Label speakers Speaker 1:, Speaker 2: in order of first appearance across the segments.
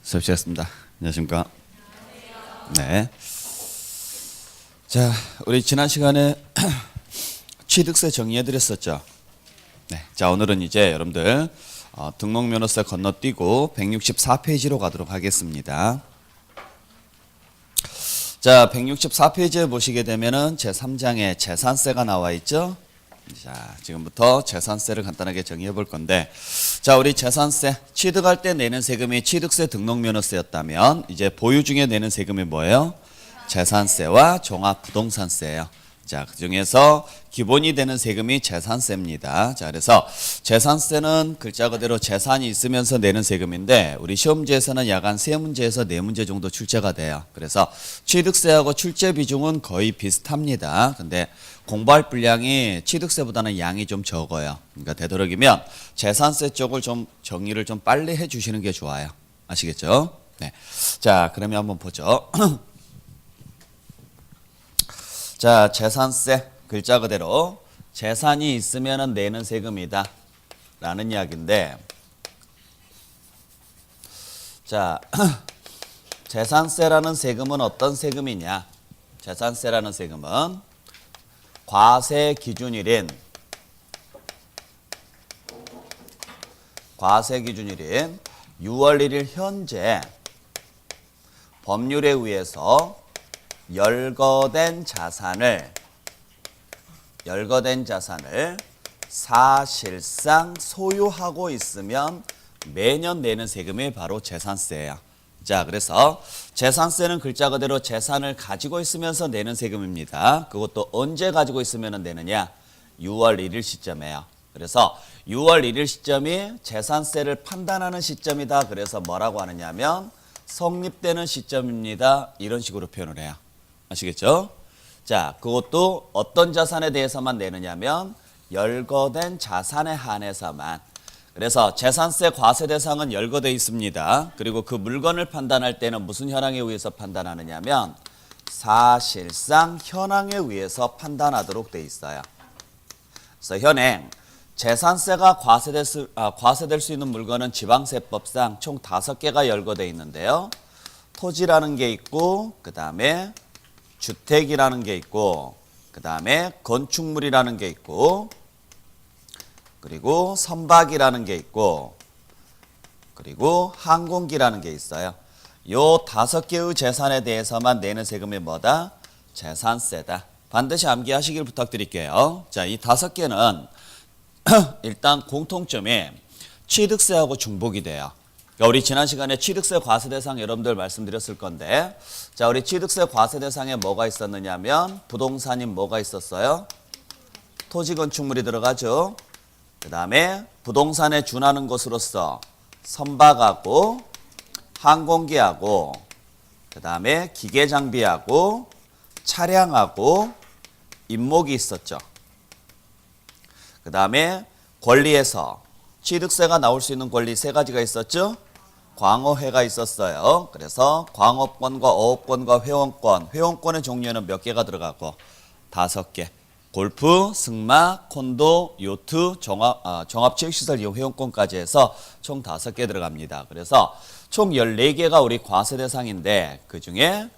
Speaker 1: 수업 시작했습니다. 안녕하십니까? 네. 자, 우리 지난 시간에 취득세 정리해드렸었죠. 네. 자, 오늘은 이제 여러분들 등록면허세 건너뛰고 164페이지로 가도록 하겠습니다. 자, 164페이지에 보시게 되면은 제3장에 재산세가 나와 있죠. 자, 지금부터 재산세를 간단하게 정리해 볼 건데, 자, 우리 재산세 취득할 때 내는 세금이 취득세 등록면허세였다면 이제 보유 중에 내는 세금이 뭐예요? 재산세와 종합부동산세예요. 자, 그 중에서 기본이 되는 세금이 재산세입니다. 자, 그래서 재산세는 글자 그대로 재산이 있으면서 내는 세금인데, 우리 시험지에서는 약 한 3문제에서 4문제 정도 출제가 돼요. 그래서 취득세하고 출제 비중은 거의 비슷합니다. 근데 공부할 분량이 취득세보다는 양이 좀 적어요. 그러니까 되도록이면 재산세 쪽을 좀 정리를 좀 빨리 해 주시는 게 좋아요. 아시겠죠? 네. 자, 그러면 한번 보죠. 자, 재산세 글자 그대로 재산이 있으면 내는 세금이다 라는 이야기인데, 자, 재산세라는 세금은 어떤 세금이냐? 재산세라는 세금은 과세 기준일인 6월 1일 현재 법률에 의해서 열거된 자산을 사실상 소유하고 있으면 매년 내는 세금이 바로 재산세예요. 자, 그래서 재산세는 글자 그대로 재산을 가지고 있으면서 내는 세금입니다. 그것도 언제 가지고 있으면 내느냐? 6월 1일 시점이에요. 그래서 6월 1일 시점이 재산세를 판단하는 시점이다. 그래서 뭐라고 하느냐면 성립되는 시점입니다. 이런 식으로 표현을 해요. 아시겠죠? 자, 그것도 어떤 자산에 대해서만 내느냐면 열거된 자산에 한해서만. 그래서 재산세 과세 대상은 열거되어 있습니다. 그리고 그 물건을 판단할 때는 무슨 현황에 의해서 판단하느냐면 사실상 현황에 의해서 판단하도록 되어 있어요. 그래서 현행 재산세가 과세될 수 있는 물건은 지방세법상 총 5개가 열거되어 있는데요. 토지라는 게 있고, 그 다음에 주택이라는 게 있고, 그 다음에 건축물이라는 게 있고, 그리고 선박이라는 게 있고, 그리고 항공기라는 게 있어요. 요 5개의 재산에 대해서만 내는 세금이 뭐다? 재산세다. 반드시 암기하시길 부탁드릴게요. 자, 이 5개는 일단 공통점이 취득세하고 중복이 돼요. 그러니까 우리 지난 시간에 취득세 과세 대상 여러분들 말씀드렸을 건데, 자, 우리 취득세 과세 대상에 뭐가 있었느냐면 부동산이 뭐가 있었어요? 토지 건축물이 들어가죠. 그 다음에 부동산에 준하는 것으로서 선박하고 항공기하고, 그 다음에 기계 장비하고 차량하고 임목이 있었죠. 그 다음에 권리에서 취득세가 나올 수 있는 권리 3가지가 있었죠. 광어회가 있었어요. 그래서 광어권과 어업권과 회원권의 종류는 몇 개가 들어가고 5개. 골프, 승마, 콘도, 요트, 종합체육시설 이용 회원권까지 해서 총 5개 들어갑니다. 그래서 총 14개가 우리 과세 대상인데, 그 중에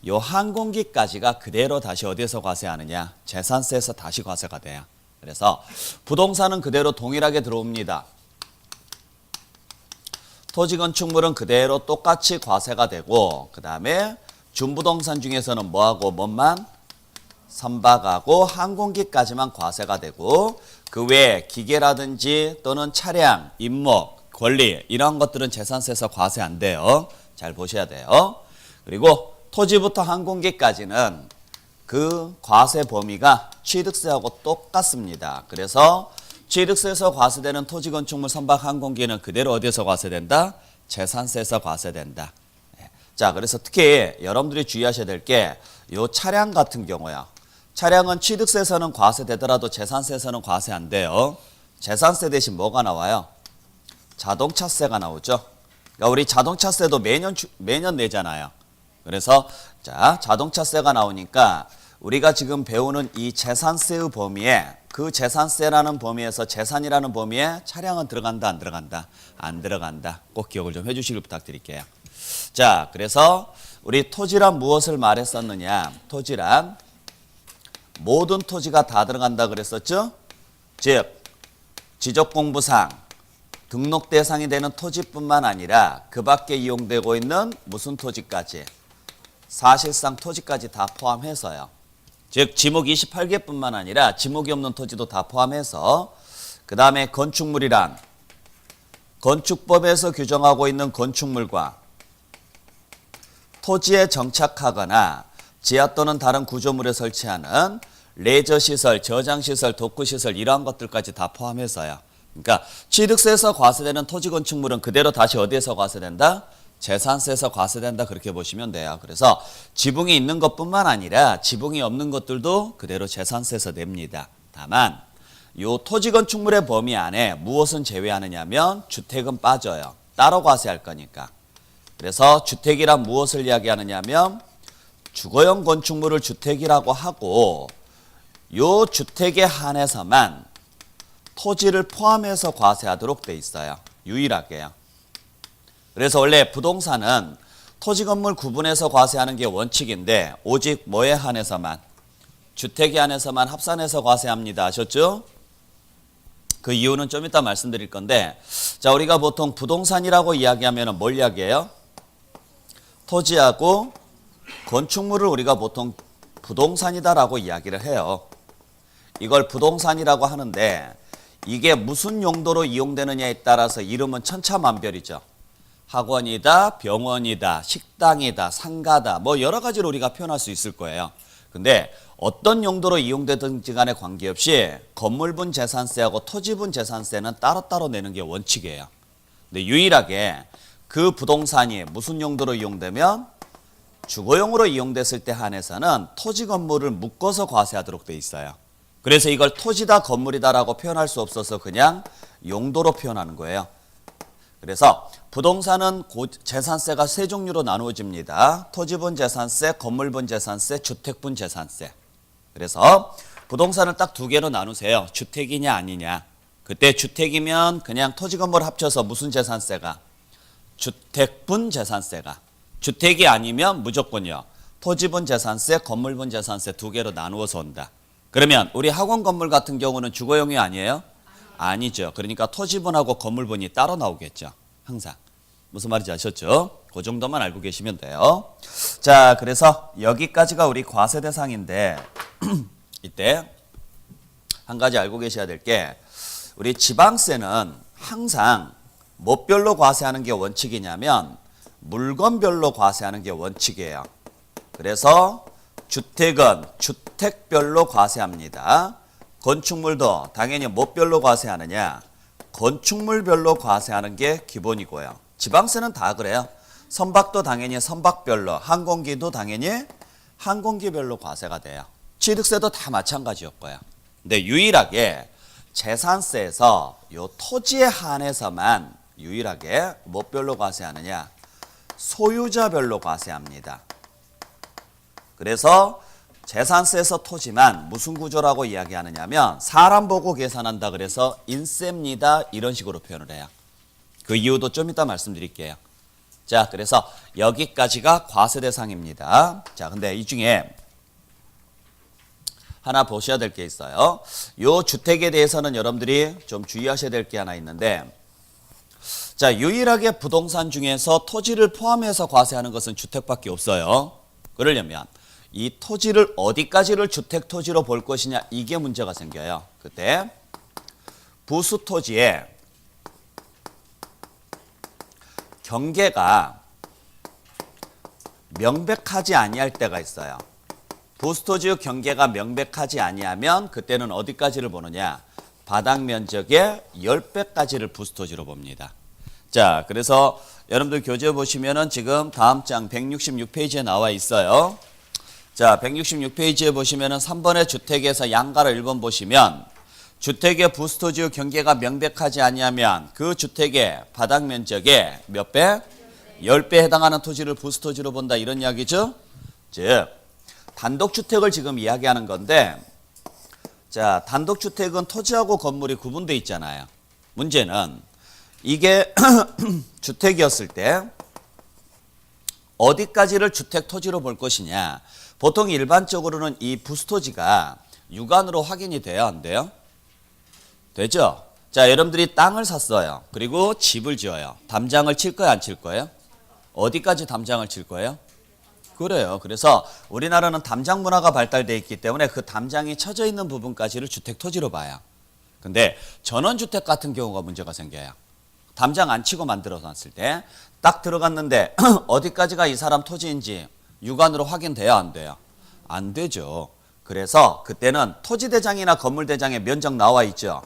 Speaker 1: 요 항공기까지가 그대로 다시 어디에서 과세하느냐? 재산세에서 다시 과세가 돼요. 그래서 부동산은 그대로 동일하게 들어옵니다. 토지 건축물은 그대로 똑같이 과세가 되고, 그 다음에 준부동산 중에서는 뭐하고 뭐만? 선박하고 항공기까지만 과세가 되고, 그 외에 기계라든지 또는 차량, 임목, 권리 이런 것들은 재산세에서 과세 안 돼요. 잘 보셔야 돼요. 그리고 토지부터 항공기까지는 그 과세 범위가 취득세하고 똑같습니다. 그래서 취득세에서 과세되는 토지, 건축물, 선박, 항공기는 그대로 어디에서 과세된다? 재산세에서 과세된다. 자, 그래서 특히 여러분들이 주의하셔야 될 게 요 차량 같은 경우야. 차량은 취득세에서는 과세되더라도 재산세에서는 과세 안 돼요. 재산세 대신 뭐가 나와요? 자동차세가 나오죠. 그러니까 우리 자동차세도 매년 내잖아요. 그래서 자, 자동차세가 나오니까 우리가 지금 배우는 이 재산세의 범위에, 그 재산세라는 범위에서 재산이라는 범위에 차량은 들어간다, 안 들어간다? 안 들어간다. 꼭 기억을 좀 해주시길 부탁드릴게요. 자, 그래서 우리 토지란 무엇을 말했었느냐? 토지란 모든 토지가 다 들어간다 그랬었죠? 즉, 지적공부상 등록 대상이 되는 토지뿐만 아니라 그 밖에 이용되고 있는 무슨 토지까지? 사실상 토지까지 다 포함해서요. 즉, 지목 28개뿐만 아니라 지목이 없는 토지도 다 포함해서 그 다음에 건축물이란 건축법에서 규정하고 있는 건축물과 토지에 정착하거나 지하 또는 다른 구조물에 설치하는 레저시설, 저장시설, 독후시설 이러한 것들까지 다 포함해서요. 그러니까 취득세에서 과세되는 토지 건축물은 그대로 다시 어디에서 과세된다? 재산세에서 과세된다 그렇게 보시면 돼요. 그래서 지붕이 있는 것뿐만 아니라 지붕이 없는 것들도 그대로 재산세에서 냅니다. 다만 요 토지 건축물의 범위 안에 무엇은 제외하느냐면 주택은 빠져요. 따로 과세할 거니까. 그래서 주택이란 무엇을 이야기하느냐면 주거용 건축물을 주택이라고 하고 요 주택에 한해서만 토지를 포함해서 과세하도록 돼 있어요. 유일하게요. 그래서 원래 부동산은 토지 건물 구분해서 과세하는 게 원칙인데 오직 뭐에 한해서만? 주택에 한해서만 합산해서 과세합니다. 아셨죠? 그 이유는 좀 이따 말씀드릴 건데, 자, 우리가 보통 부동산이라고 이야기하면 뭘 이야기해요? 토지하고 건축물을 우리가 보통 부동산이다라고 이야기를 해요. 이걸 부동산이라고 하는데 이게 무슨 용도로 이용되느냐에 따라서 이름은 천차만별이죠. 학원이다, 병원이다, 식당이다, 상가다, 뭐 여러 가지로 우리가 표현할 수 있을 거예요. 근데 어떤 용도로 이용되든지 간에 관계없이 건물분 재산세하고 토지분 재산세는 따로따로 내는 게 원칙이에요. 근데 유일하게 그 부동산이 무슨 용도로 이용되면 주거용으로 이용됐을 때 한해서는 토지 건물을 묶어서 과세하도록 돼 있어요. 그래서 이걸 토지다 건물이다라고 표현할 수 없어서 그냥 용도로 표현하는 거예요. 그래서 부동산은 재산세가 세 종류로 나누어집니다. 토지분 재산세, 건물분 재산세, 주택분 재산세. 그래서 부동산을 딱 두 개로 나누세요. 주택이냐 아니냐. 그때 주택이면 그냥 토지 건물 합쳐서 무슨 재산세가? 주택분 재산세가. 주택이 아니면 무조건요. 토지분 재산세, 건물분 재산세 두 개로 나누어서 온다. 그러면 우리 학원 건물 같은 경우는 주거용이 아니에요? 아니죠. 그러니까 토지분하고 건물분이 따로 나오겠죠. 항상. 무슨 말인지 아셨죠? 그 정도만 알고 계시면 돼요. 자, 그래서 여기까지가 우리 과세 대상인데 이때 한 가지 알고 계셔야 될 게 우리 지방세는 항상 뭐별로 과세하는 게 원칙이냐면 물건별로 과세하는 게 원칙이에요. 그래서 주택은 주택별로 과세합니다. 건축물도 당연히 뭐별로 과세하느냐? 건축물별로 과세하는 게 기본이고요. 지방세는 다 그래요. 선박도 당연히 선박별로, 항공기도 당연히 항공기별로 과세가 돼요. 취득세도 다 마찬가지였고요. 근데 유일하게 재산세에서 요 토지에 한해서만 유일하게 뭐별로 과세하느냐? 소유자별로 과세합니다. 그래서 재산세에서 토지만 무슨 구조라고 이야기하느냐면 사람 보고 계산한다 그래서 인세입니다 이런 식으로 표현을 해요. 그 이유도 좀 이따 말씀드릴게요. 자, 그래서 여기까지가 과세 대상입니다. 자, 근데 이 중에 하나 보셔야 될 게 있어요. 요 주택에 대해서는 여러분들이 좀 주의하셔야 될 게 하나 있는데, 자, 유일하게 부동산 중에서 토지를 포함해서 과세하는 것은 주택밖에 없어요. 그러려면 이 토지를 어디까지를 주택 토지로 볼 것이냐 이게 문제가 생겨요. 그때 부수 토지에 경계가 명백하지 아니할 때가 있어요. 부수 토지의 경계가 명백하지 아니하면 그때는 어디까지를 보느냐? 바닥 면적의 10배까지를 부수 토지로 봅니다. 자, 그래서 여러분들 교재 보시면은 지금 다음 장 166페이지에 나와 있어요. 자, 166페이지에 보시면은 3번의 주택에서 양가를 1번 보시면 주택의 부수토지의 경계가 명백하지 아니하면 그 주택의 바닥 면적의 몇 배? 10배 해당하는 토지를 부수토지로 본다 이런 이야기죠. 즉 단독주택을 지금 이야기하는 건데, 자, 단독주택은 토지하고 건물이 구분되어 있잖아요. 문제는 이게 주택이었을 때 어디까지를 주택 토지로 볼 것이냐. 보통 일반적으로는 이 부수토지가 육안으로 확인이 돼야 안 돼요? 되죠? 자, 여러분들이 땅을 샀어요. 그리고 집을 지어요. 담장을 칠 거예요, 안 칠 거예요? 어디까지 담장을 칠 거예요? 그래요. 그래서 우리나라는 담장 문화가 발달되어 있기 때문에 그 담장이 쳐져 있는 부분까지를 주택 토지로 봐요. 근데 전원주택 같은 경우가 문제가 생겨요. 담장 안 치고 만들어 놨을 때 딱 들어갔는데 어디까지가 이 사람 토지인지 육안으로 확인돼야 안 돼요? 안 되죠. 그래서 그때는 토지대장이나 건물대장에 면적 나와 있죠.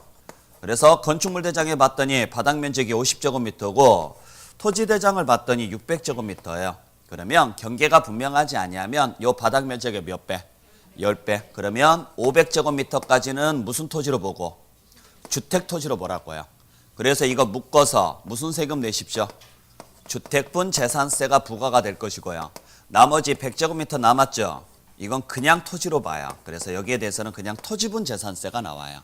Speaker 1: 그래서 건축물대장에 봤더니 바닥 면적이 50제곱미터고 토지대장을 봤더니 600제곱미터예요. 그러면 경계가 분명하지 아니하면 요 바닥 면적의 몇 배? 10배. 그러면 500제곱미터까지는 무슨 토지로 보고? 주택 토지로 보라고요. 그래서 이거 묶어서 무슨 세금 내십시오? 주택분 재산세가 부과가 될 것이고요. 나머지 100제곱미터 남았죠? 이건 그냥 토지로 봐요. 그래서 여기에 대해서는 그냥 토지분 재산세가 나와요.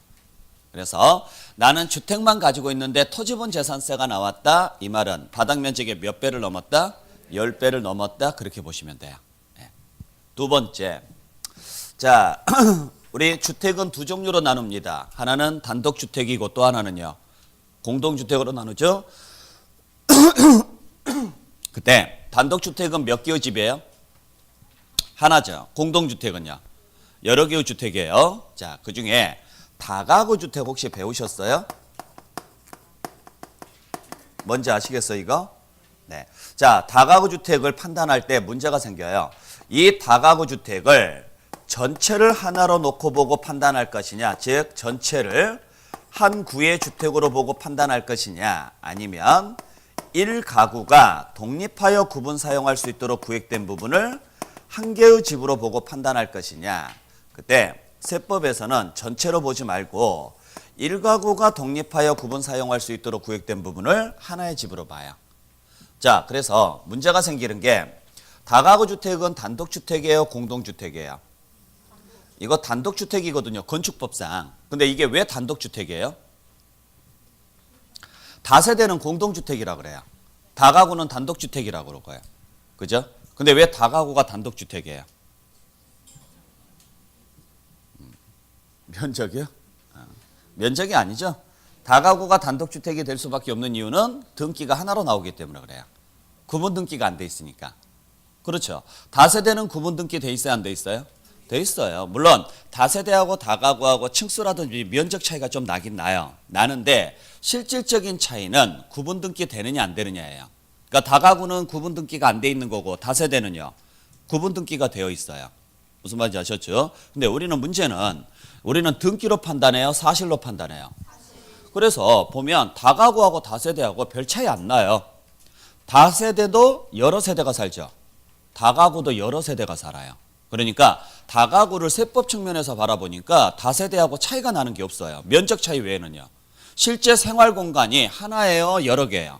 Speaker 1: 그래서 나는 주택만 가지고 있는데 토지분 재산세가 나왔다. 이 말은 바닥 면적의 몇 배를 넘었다? 10배를 넘었다. 그렇게 보시면 돼요. 네. 두 번째. 자, 우리 주택은 두 종류로 나눕니다. 하나는 단독주택이고 또 하나는요. 공동주택으로 나누죠. 그때 단독주택은 몇 개의 집이에요? 하나죠. 공동주택은요. 여러 개의 주택이에요. 자, 그중에 다가구 주택 혹시 배우셨어요? 뭔지 아시겠어요, 이거? 네. 자, 다가구 주택을 판단할 때 문제가 생겨요. 이 다가구 주택을 전체를 하나로 놓고 보고 판단할 것이냐, 즉 전체를 한 구의 주택으로 보고 판단할 것이냐, 아니면 1가구가 독립하여 구분 사용할 수 있도록 구획된 부분을 한 개의 집으로 보고 판단할 것이냐. 그때 세법에서는 전체로 보지 말고 1가구가 독립하여 구분 사용할 수 있도록 구획된 부분을 하나의 집으로 봐요. 자, 그래서 문제가 생기는 게 다가구 주택은 단독주택이에요, 공동주택이에요? 이거 단독주택이거든요, 건축법상. 근데 이게 왜 단독주택이에요? 다세대는 공동주택이라고 그래요. 다가구는 단독주택이라고 그러고요. 그죠? 근데 왜 다가구가 단독주택이에요? 면적이요? 면적이 아니죠. 다가구가 단독주택이 될 수밖에 없는 이유는 등기가 하나로 나오기 때문에 그래요. 구분 등기가 안 돼 있으니까. 그렇죠. 다세대는 구분 등기 돼 있어요, 안 돼 있어요? 돼 있어요. 물론 다세대하고 다가구하고 층수라든지 면적 차이가 좀 나긴 나요. 나는데 실질적인 차이는 구분 등기 되느냐 안 되느냐예요. 그러니까 다가구는 구분 등기가 안 돼 있는 거고 다세대는요. 구분 등기가 되어 있어요. 무슨 말인지 아셨죠? 근데 문제는 우리는 등기로 판단해요, 사실로 판단해요. 그래서 보면 다가구하고 다세대하고 별 차이 안 나요. 다세대도 여러 세대가 살죠. 다가구도 여러 세대가 살아요. 그러니까 다가구를 세법 측면에서 바라보니까 다세대하고 차이가 나는 게 없어요. 면적 차이 외에는요. 실제 생활 공간이 하나예요, 여러 개예요?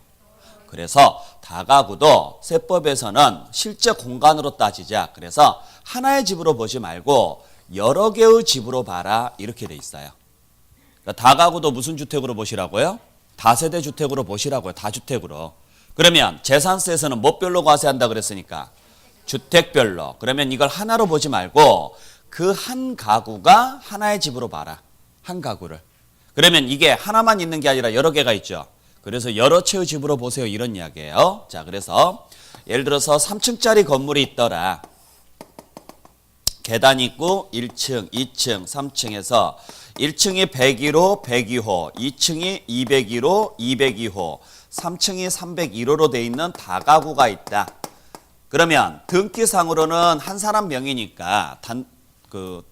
Speaker 1: 그래서 다가구도 세법에서는 실제 공간으로 따지자. 그래서 하나의 집으로 보지 말고 여러 개의 집으로 봐라. 이렇게 돼 있어요. 그러니까 다가구도 무슨 주택으로 보시라고요? 다세대 주택으로 보시라고요. 다주택으로. 그러면 재산세에서는 뭐 별로 과세한다 그랬으니까? 주택별로. 그러면 이걸 하나로 보지 말고 그 한 가구가 하나의 집으로 봐라. 한 가구를. 그러면 이게 하나만 있는 게 아니라 여러 개가 있죠. 그래서 여러 채의 집으로 보세요. 이런 이야기예요. 자, 그래서 예를 들어서 3층짜리 건물이 있더라. 계단이 있고 1층, 2층, 3층에서 1층이 101호, 102호, 2층이 202호, 202호, 3층이 301호로 돼 있는 다가구가 있다. 그러면 등기상으로는 한 사람 명의니까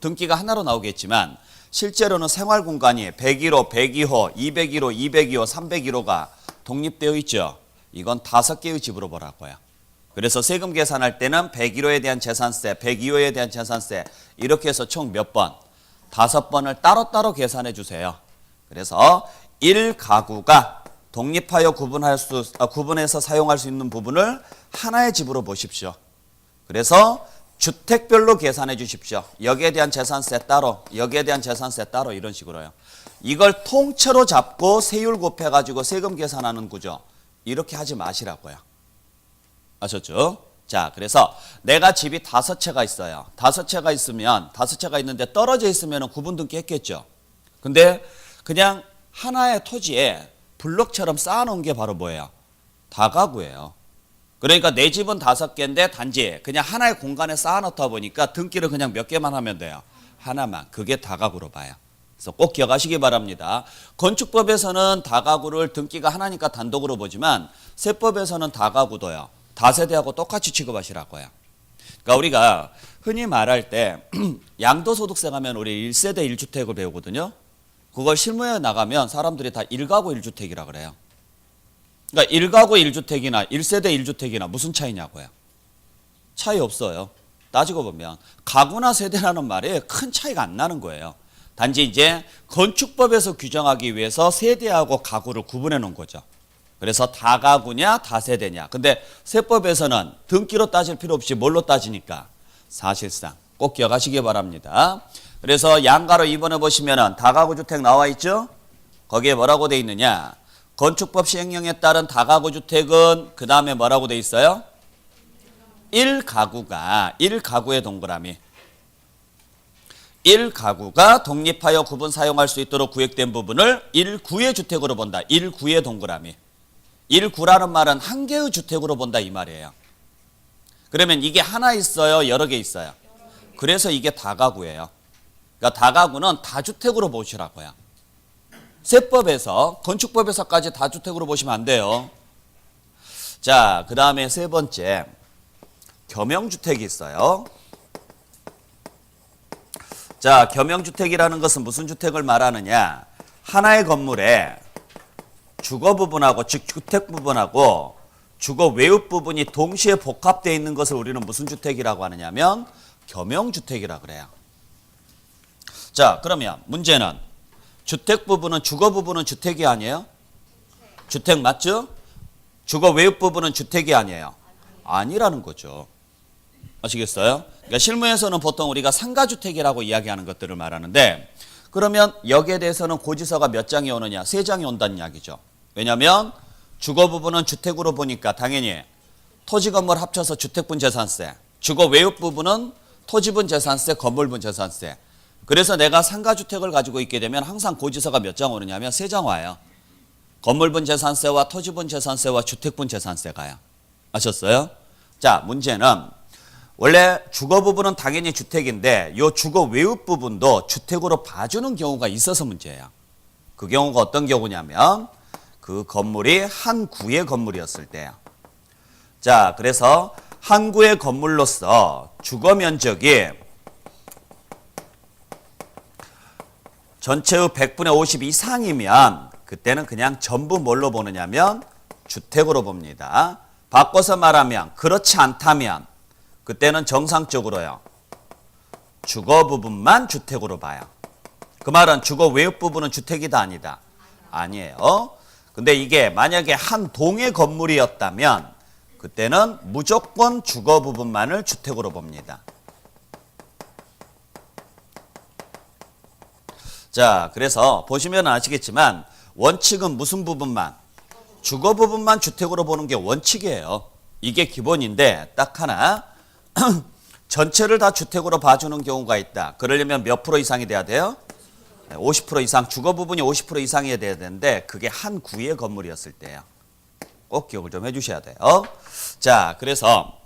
Speaker 1: 등기가 하나로 나오겠지만 실제로는 생활 공간이 101호, 102호, 201호, 202호, 301호가 독립되어 있죠. 이건 5개의 집으로 보라고요. 그래서 세금 계산할 때는 101호에 대한 재산세, 102호에 대한 재산세 이렇게 해서 총 몇 번? 5번을 따로따로 계산해 주세요. 그래서 1가구가 독립하여 구분해서 사용할 수 있는 부분을 하나의 집으로 보십시오. 그래서 주택별로 계산해 주십시오. 여기에 대한 재산세 따로, 여기에 대한 재산세 따로 이런 식으로요. 이걸 통째로 잡고 세율 곱해가지고 세금 계산하는 구조. 이렇게 하지 마시라고요. 아셨죠? 자, 그래서 내가 집이 5채가 있어요. 5채가 있으면 5채가 있는데 떨어져 있으면 구분 등기 했겠죠. 근데 그냥 하나의 토지에 블록처럼 쌓아놓은 게 바로 뭐예요? 다가구예요. 그러니까 내 집은 5개인데 단지 그냥 하나의 공간에 쌓아놓다 보니까 등기를 그냥 몇 개만 하면 돼요. 하나만. 그게 다가구로 봐요. 그래서 꼭 기억하시기 바랍니다. 건축법에서는 다가구를 등기가 하나니까 단독으로 보지만 세법에서는 다가구도요. 다세대하고 똑같이 취급하시라고요. 그러니까 우리가 흔히 말할 때 양도소득세 가면 우리 1세대 1주택을 배우거든요. 그걸 실무에 나가면 사람들이 다 1가구 1주택이라 그래요. 그러니까 1가구 1주택이나 1세대 1주택이나 무슨 차이냐고요. 차이 없어요. 따지고 보면 가구나 세대라는 말에 큰 차이가 안 나는 거예요. 단지 이제 건축법에서 규정하기 위해서 세대하고 가구를 구분해 놓은 거죠. 그래서 다가구냐 다세대냐. 근데 세법에서는 등기로 따질 필요 없이 뭘로 따지니까 사실상 꼭 기억하시기 바랍니다. 그래서 양가로 2번에 보시면은 다가구 주택 나와 있죠. 거기에 뭐라고 돼 있느냐. 건축법 시행령에 따른 다가구 주택은 그 다음에 뭐라고 돼 있어요? 1가구의 동그라미. 1가구가 독립하여 구분 사용할 수 있도록 구획된 부분을 1구의 주택으로 본다. 1구의 동그라미. 1구라는 말은 한 개의 주택으로 본다 이 말이에요. 그러면 이게 하나 있어요? 여러 개 있어요? 그래서 이게 다가구예요. 그러니까 다가구는 다주택으로 보시라고요. 세법에서 건축법에서까지 다주택으로 보시면 안 돼요. 자, 그 다음에 세 번째 겸용주택이 있어요. 자, 겸용주택이라는 것은 무슨 주택을 말하느냐. 하나의 건물에 주거 부분하고 즉 주택 부분하고 주거 외읍 부분이 동시에 복합되어 있는 것을 우리는 무슨 주택이라고 하느냐면 겸용주택이라고 그래요. 자, 그러면 문제는 주택 부분은 주거 부분은 주택이 아니에요? 주택 맞죠? 주거 외읍 부분은 주택이 아니에요? 아니라는 거죠. 아시겠어요? 그러니까 실무에서는 보통 우리가 상가주택이라고 이야기하는 것들을 말하는데 그러면 여기에 대해서는 고지서가 몇 장이 오느냐? 3장이 온다는 이야기죠. 왜냐하면 주거 부분은 주택으로 보니까 당연히 토지건물 합쳐서 주택분 재산세, 주거 외읍 부분은 토지분 재산세, 건물분 재산세. 그래서 내가 상가주택을 가지고 있게 되면 항상 고지서가 몇 장 오느냐면 3장 와요. 건물분 재산세와 토지분 재산세와 주택분 재산세가요. 아셨어요? 자, 문제는 원래 주거 부분은 당연히 주택인데 이 주거 외읍 부분도 주택으로 봐주는 경우가 있어서 문제예요. 그 경우가 어떤 경우냐면 그 건물이 한 구의 건물이었을 때요. 자, 그래서 한 구의 건물로서 주거 면적이 전체의 100분의 50 이상이면 그때는 그냥 전부 뭘로 보느냐면 주택으로 봅니다. 바꿔서 말하면 그렇지 않다면 그때는 정상적으로요. 주거 부분만 주택으로 봐요. 그 말은 주거 외읍 부분은 주택이다 아니다? 아니에요. 근데 이게 만약에 한 동의 건물이었다면 그때는 무조건 주거 부분만을 주택으로 봅니다. 자, 그래서 보시면 아시겠지만 원칙은 무슨 부분만? 주거 부분만 주택으로 보는 게 원칙이에요. 이게 기본인데 딱 하나 전체를 다 주택으로 봐주는 경우가 있다. 그러려면 몇 프로 이상이 돼야 돼요? 50% 이상, 주거 부분이 50% 이상이 돼야 되는데 그게 한 구의 건물이었을 때예요. 꼭 기억을 좀 해주셔야 돼요. 자, 그래서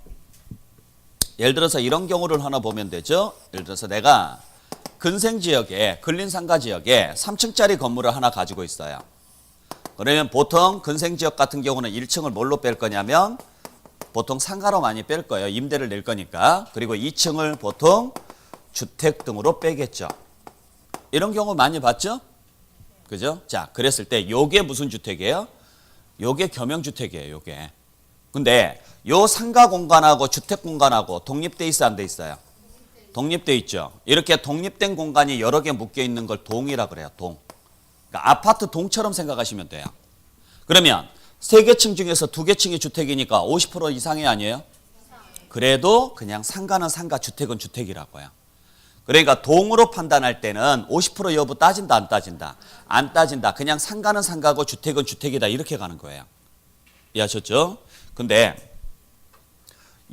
Speaker 1: 예를 들어서 이런 경우를 하나 보면 되죠. 예를 들어서 내가 근생지역에 근린상가지역에 3층짜리 건물을 하나 가지고 있어요. 그러면 보통 근생지역 같은 경우는 1층을 뭘로 뺄 거냐면 보통 상가로 많이 뺄 거예요. 임대를 낼 거니까. 그리고 2층을 보통 주택 등으로 빼겠죠. 이런 경우 많이 봤죠? 그죠? 자, 그랬을 때 요게 무슨 주택이에요? 요게 겸용주택이에요, 요게. 근데 요 상가 공간하고 주택 공간하고 독립돼 있어 안 돼 있어요? 독립돼 있죠. 이렇게 독립된 공간이 여러 개 묶여 있는 걸 동이라 그래요, 동. 그러니까 아파트 동처럼 생각하시면 돼요. 그러면 3개 층 중에서 2개 층이 주택이니까 50% 이상이 아니에요? 그래도 그냥 상가는 상가, 주택은 주택이라고요. 그러니까 동으로 판단할 때는 50% 여부 따진다 안 따진다? 안 따진다. 그냥 상가는 상가고 주택은 주택이다 이렇게 가는 거예요. 이해하셨죠? 근데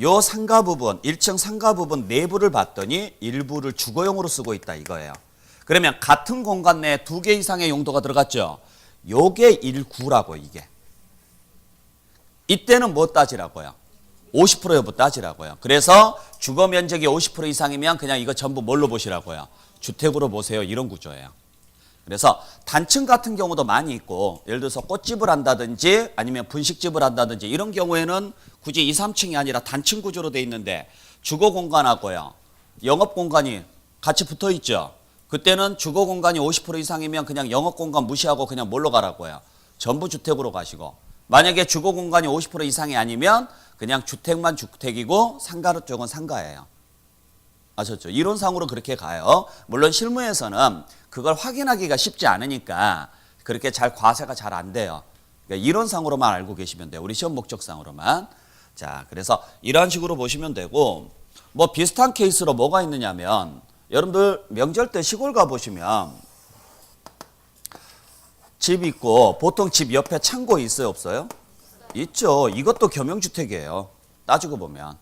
Speaker 1: 요 상가 부분, 1층 상가 부분 내부를 봤더니 일부를 주거용으로 쓰고 있다 이거예요. 그러면 같은 공간 내에 2개 이상의 용도가 들어갔죠. 요게 1구라고 이게. 이때는 뭐 따지라고요? 50% 여부 따지라고요. 그래서 주거 면적이 50% 이상이면 그냥 이거 전부 뭘로 보시라고요? 주택으로 보세요. 이런 구조예요. 그래서 단층 같은 경우도 많이 있고 예를 들어서 꽃집을 한다든지 아니면 분식집을 한다든지 이런 경우에는 굳이 2, 3층이 아니라 단층 구조로 돼 있는데 주거 공간하고요. 영업 공간이 같이 붙어 있죠. 그때는 주거 공간이 50% 이상이면 그냥 영업 공간 무시하고 그냥 뭘로 가라고요? 전부 주택으로 가시고 만약에 주거 공간이 50% 이상이 아니면 그냥 주택만 주택이고 상가 쪽은 상가예요. 아셨죠? 이론상으로 그렇게 가요. 물론 실무에서는 그걸 확인하기가 쉽지 않으니까 그렇게 잘 과세가 잘 안 돼요. 그러니까 이론상으로만 알고 계시면 돼요. 우리 시험 목적상으로만. 자, 그래서 이런 식으로 보시면 되고 뭐 비슷한 케이스로 뭐가 있느냐면 여러분들 명절 때 시골 가보시면 집 있고 보통 집 옆에 창고 있어요 없어요? 있죠. 이것도 겸용주택이에요. 따지고 보면.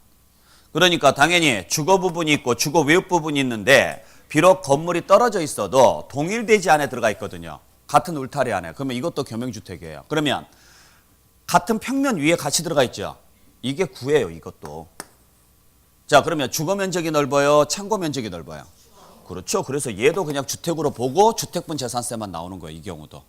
Speaker 1: 그러니까 당연히 주거 부분이 있고 주거 외부 부분이 있는데 비록 건물이 떨어져 있어도 동일대지 안에 들어가 있거든요. 같은 울타리 안에. 그러면 이것도 겸용주택이에요. 그러면 같은 평면 위에 같이 들어가 있죠. 이게 구예요. 이것도. 자, 그러면 주거 면적이 넓어요? 창고 면적이 넓어요? 그렇죠. 그래서 얘도 그냥 주택으로 보고 주택분 재산세만 나오는 거예요. 이 경우도.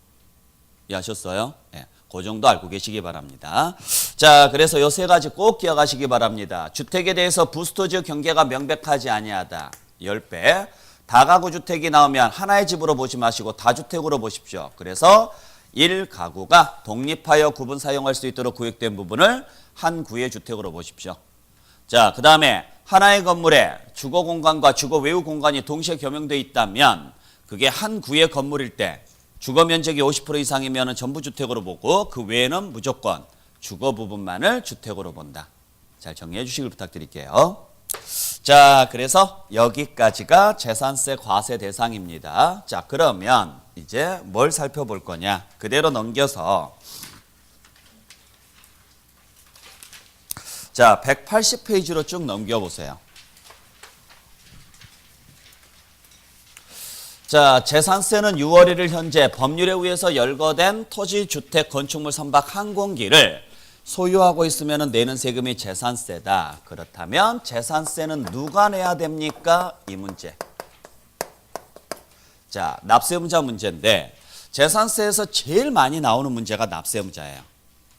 Speaker 1: 이해하셨어요? 네. 그 정도 알고 계시기 바랍니다. 자, 그래서 요 세 가지 꼭 기억하시기 바랍니다. 주택에 대해서 부스터즈 경계가 명백하지 아니하다. 10배. 다가구 주택이 나오면 하나의 집으로 보지 마시고 다주택으로 보십시오. 그래서 1가구가 독립하여 구분 사용할 수 있도록 구획된 부분을 한 구의 주택으로 보십시오. 자, 그 다음에 하나의 건물에 주거 공간과 주거 외부 공간이 동시에 겸용되어 있다면 그게 한 구의 건물일 때 주거 면적이 50% 이상이면 전부 주택으로 보고 그 외에는 무조건 주거 부분만을 주택으로 본다. 잘 정리해 주시길 부탁드릴게요. 자, 그래서 여기까지가 재산세 과세 대상입니다. 자, 그러면 이제 뭘 살펴볼 거냐. 그대로 넘겨서 자, 180페이지로 쭉 넘겨보세요. 자, 재산세는 6월 1일 현재 법률에 의해서 열거된 토지, 주택, 건축물, 선박, 항공기를 소유하고 있으면 내는 세금이 재산세다. 그렇다면 재산세는 누가 내야 됩니까? 이 문제. 자, 납세의무자 문제인데 재산세에서 제일 많이 나오는 문제가 납세의무자예요.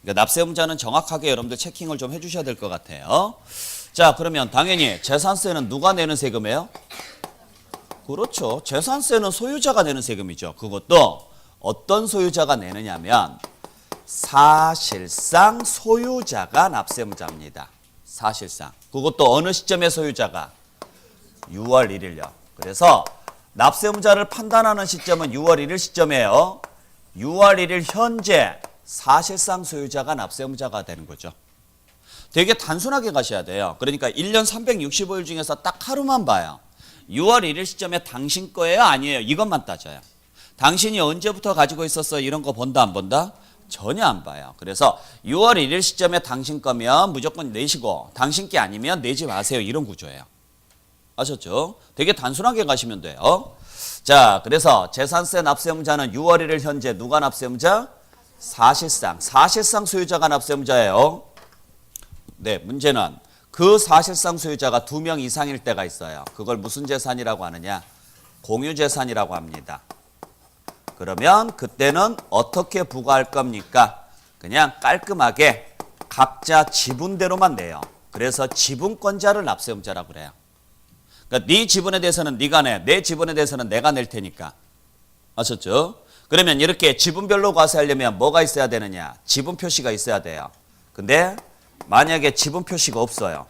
Speaker 1: 그러니까 납세의무자는 정확하게 여러분들 체킹을 좀 해주셔야 될 것 같아요. 자, 그러면 당연히 재산세는 누가 내는 세금이에요? 그렇죠. 재산세는 소유자가 내는 세금이죠. 그것도 어떤 소유자가 내느냐면 사실상 소유자가 납세의무자입니다. 사실상. 그것도 어느 시점의 소유자가? 6월 1일요. 그래서 납세의무자를 판단하는 시점은 6월 1일 시점이에요. 6월 1일 현재 사실상 소유자가 납세의무자가 되는 거죠. 되게 단순하게 가셔야 돼요. 그러니까 1년 365일 중에서 딱 하루만 봐요. 6월 1일 시점에 당신 거예요? 아니에요? 이것만 따져요. 당신이 언제부터 가지고 있었어? 이런 거 본다 안 본다? 전혀 안 봐요. 그래서 6월 1일 시점에 당신 거면 무조건 내시고 당신 게 아니면 내지 마세요. 이런 구조예요. 아셨죠? 되게 단순하게 가시면 돼요. 자, 그래서 재산세 납세의무자는 6월 1일 현재 누가 납세의무자? 사실상 소유자가 납세의무자예요. 네, 문제는 그 사실상 소유자가 2명 이상일 때가 있어요. 그걸 무슨 재산이라고 하느냐? 공유재산이라고 합니다. 그러면 그때는 어떻게 부과할 겁니까? 그냥 깔끔하게 각자 지분대로만 내요. 그래서 지분권자를 납세의무자라고 그래요. 그러니까 네 지분에 대해서는 네가 내, 내 지분에 대해서는 내가 낼 테니까. 아셨죠? 그러면 이렇게 지분별로 과세하려면 뭐가 있어야 되느냐? 지분 표시가 있어야 돼요. 근데 만약에 지분 표시가 없어요.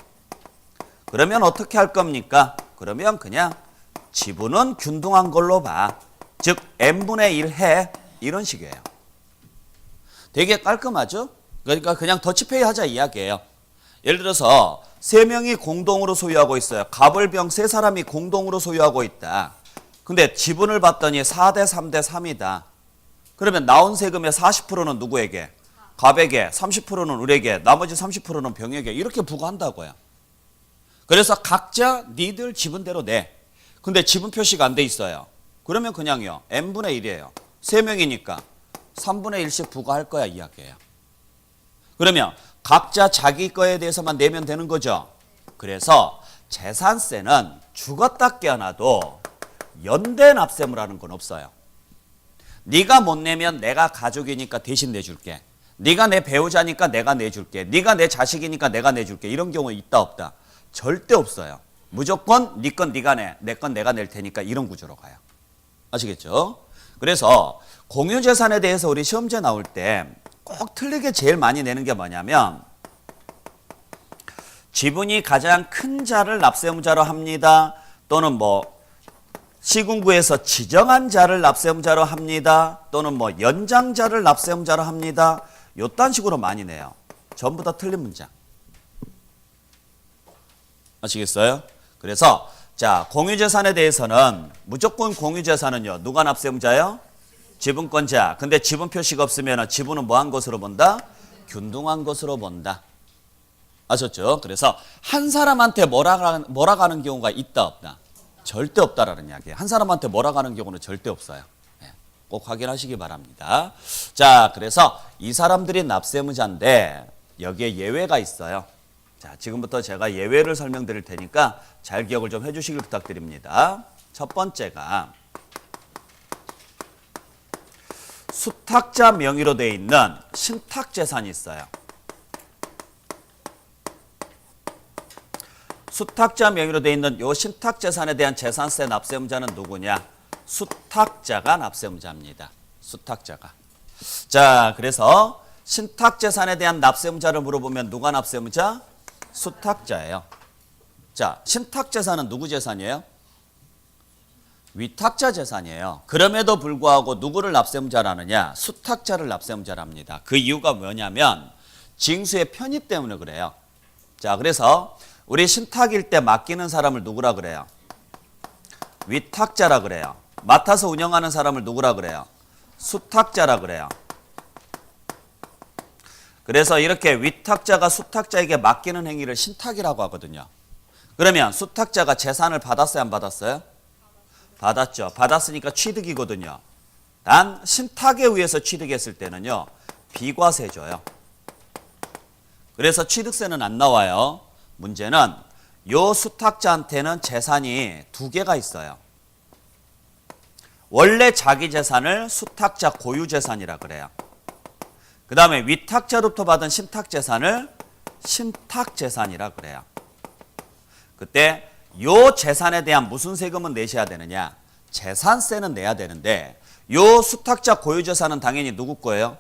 Speaker 1: 그러면 어떻게 할 겁니까? 그러면 그냥 지분은 균등한 걸로 봐. 즉 n분의 1 해. 이런 식이에요. 되게 깔끔하죠? 그러니까 그냥 더치페이 하자 이야기예요. 예를 들어서 3명이 공동으로 소유하고 있어요. 갑을병 3사람이 공동으로 소유하고 있다. 근데 지분을 봤더니 4대 3대 3이다. 그러면 나온 세금의 40%는 누구에게? 갑에게, 30%는 을에게, 나머지 30%는 병에게 이렇게 부과한다고요. 그래서 각자 니들 지분대로 내. 근데 지분 표시가 안 돼 있어요. 그러면 그냥요. n분의 1이에요. 3명이니까 3분의 1씩 부과할 거야 이야기예요. 그러면 각자 자기 거에 대해서만 내면 되는 거죠. 그래서 재산세는 죽었다 깨어나도 연대 납세물 하는 건 없어요. 네가 못 내면 내가 가족이니까 대신 내줄게. 네가 내 배우자니까 내가 내줄게. 네가 내 자식이니까 내가 내줄게. 이런 경우 있다 없다? 절대 없어요. 무조건 네 건 네가 내, 내 건 내가 낼 테니까 이런 구조로 가요. 아시겠죠? 그래서 공유재산에 대해서 우리 시험제 나올 때 꼭 틀리게 제일 많이 내는 게 뭐냐면 지분이 가장 큰 자를 납세의무자로 합니다. 또는 뭐 시군구에서 지정한 자를 납세의무자로 합니다. 또는 뭐 연장자를 납세의무자로 합니다. 요딴 식으로 많이 내요. 전부 다 틀린 문장. 아시겠어요? 그래서 자, 공유재산에 대해서는 무조건 공유재산은요. 누가 납세의무자예요? 지분권자. 근데 지분 표시가 없으면 지분은 뭐한 것으로 본다? 균등한 것으로 본다. 아셨죠? 그래서 한 사람한테 몰아가는 경우가 있다 없다? 절대 없다라는 이야기예요. 한 사람한테 몰아가는 경우는 절대 없어요. 꼭 확인하시기 바랍니다. 자, 그래서 이 사람들이 납세의무자인데 여기에 예외가 있어요. 자, 지금부터 제가 예외를 설명드릴 테니까 잘 기억을 좀 해주시길 부탁드립니다. 첫 번째가 수탁자 명의로 되어 있는 신탁재산이 있어요. 수탁자 명의로 되어 있는 이 신탁재산에 대한 재산세 납세의무자는 누구냐? 수탁자가 납세의무자입니다. 수탁자가. 자, 그래서 신탁재산에 대한 납세의무자를 물어보면 누가 납세의무자? 수탁자예요. 자, 신탁재산은 누구 재산이에요? 위탁자 재산이에요. 그럼에도 불구하고 누구를 납세의무자라느냐? 수탁자를 납세의무자랍니다. 그 이유가 뭐냐면 징수의 편의 때문에 그래요. 자, 그래서 우리 신탁일 때 맡기는 사람을 누구라 그래요? 위탁자라 그래요. 맡아서 운영하는 사람을 누구라 그래요? 수탁자라 그래요. 그래서 이렇게 위탁자가 수탁자에게 맡기는 행위를 신탁이라고 하거든요. 그러면 수탁자가 재산을 받았어요, 안 받았어요? 받았죠. 받았으니까 취득이거든요. 단 신탁에 의해서 취득했을 때는요. 비과세 줘요. 그래서 취득세는 안 나와요. 문제는 요 수탁자한테는 재산이 두 개가 있어요. 원래 자기 재산을 수탁자 고유재산이라 그래요. 그 다음에 위탁자로부터 받은 신탁재산을 신탁재산이라 그래요. 그때 요 재산에 대한 무슨 세금은 내셔야 되느냐? 재산세는 내야 되는데 요 수탁자 고유재산은 당연히 누구 거예요?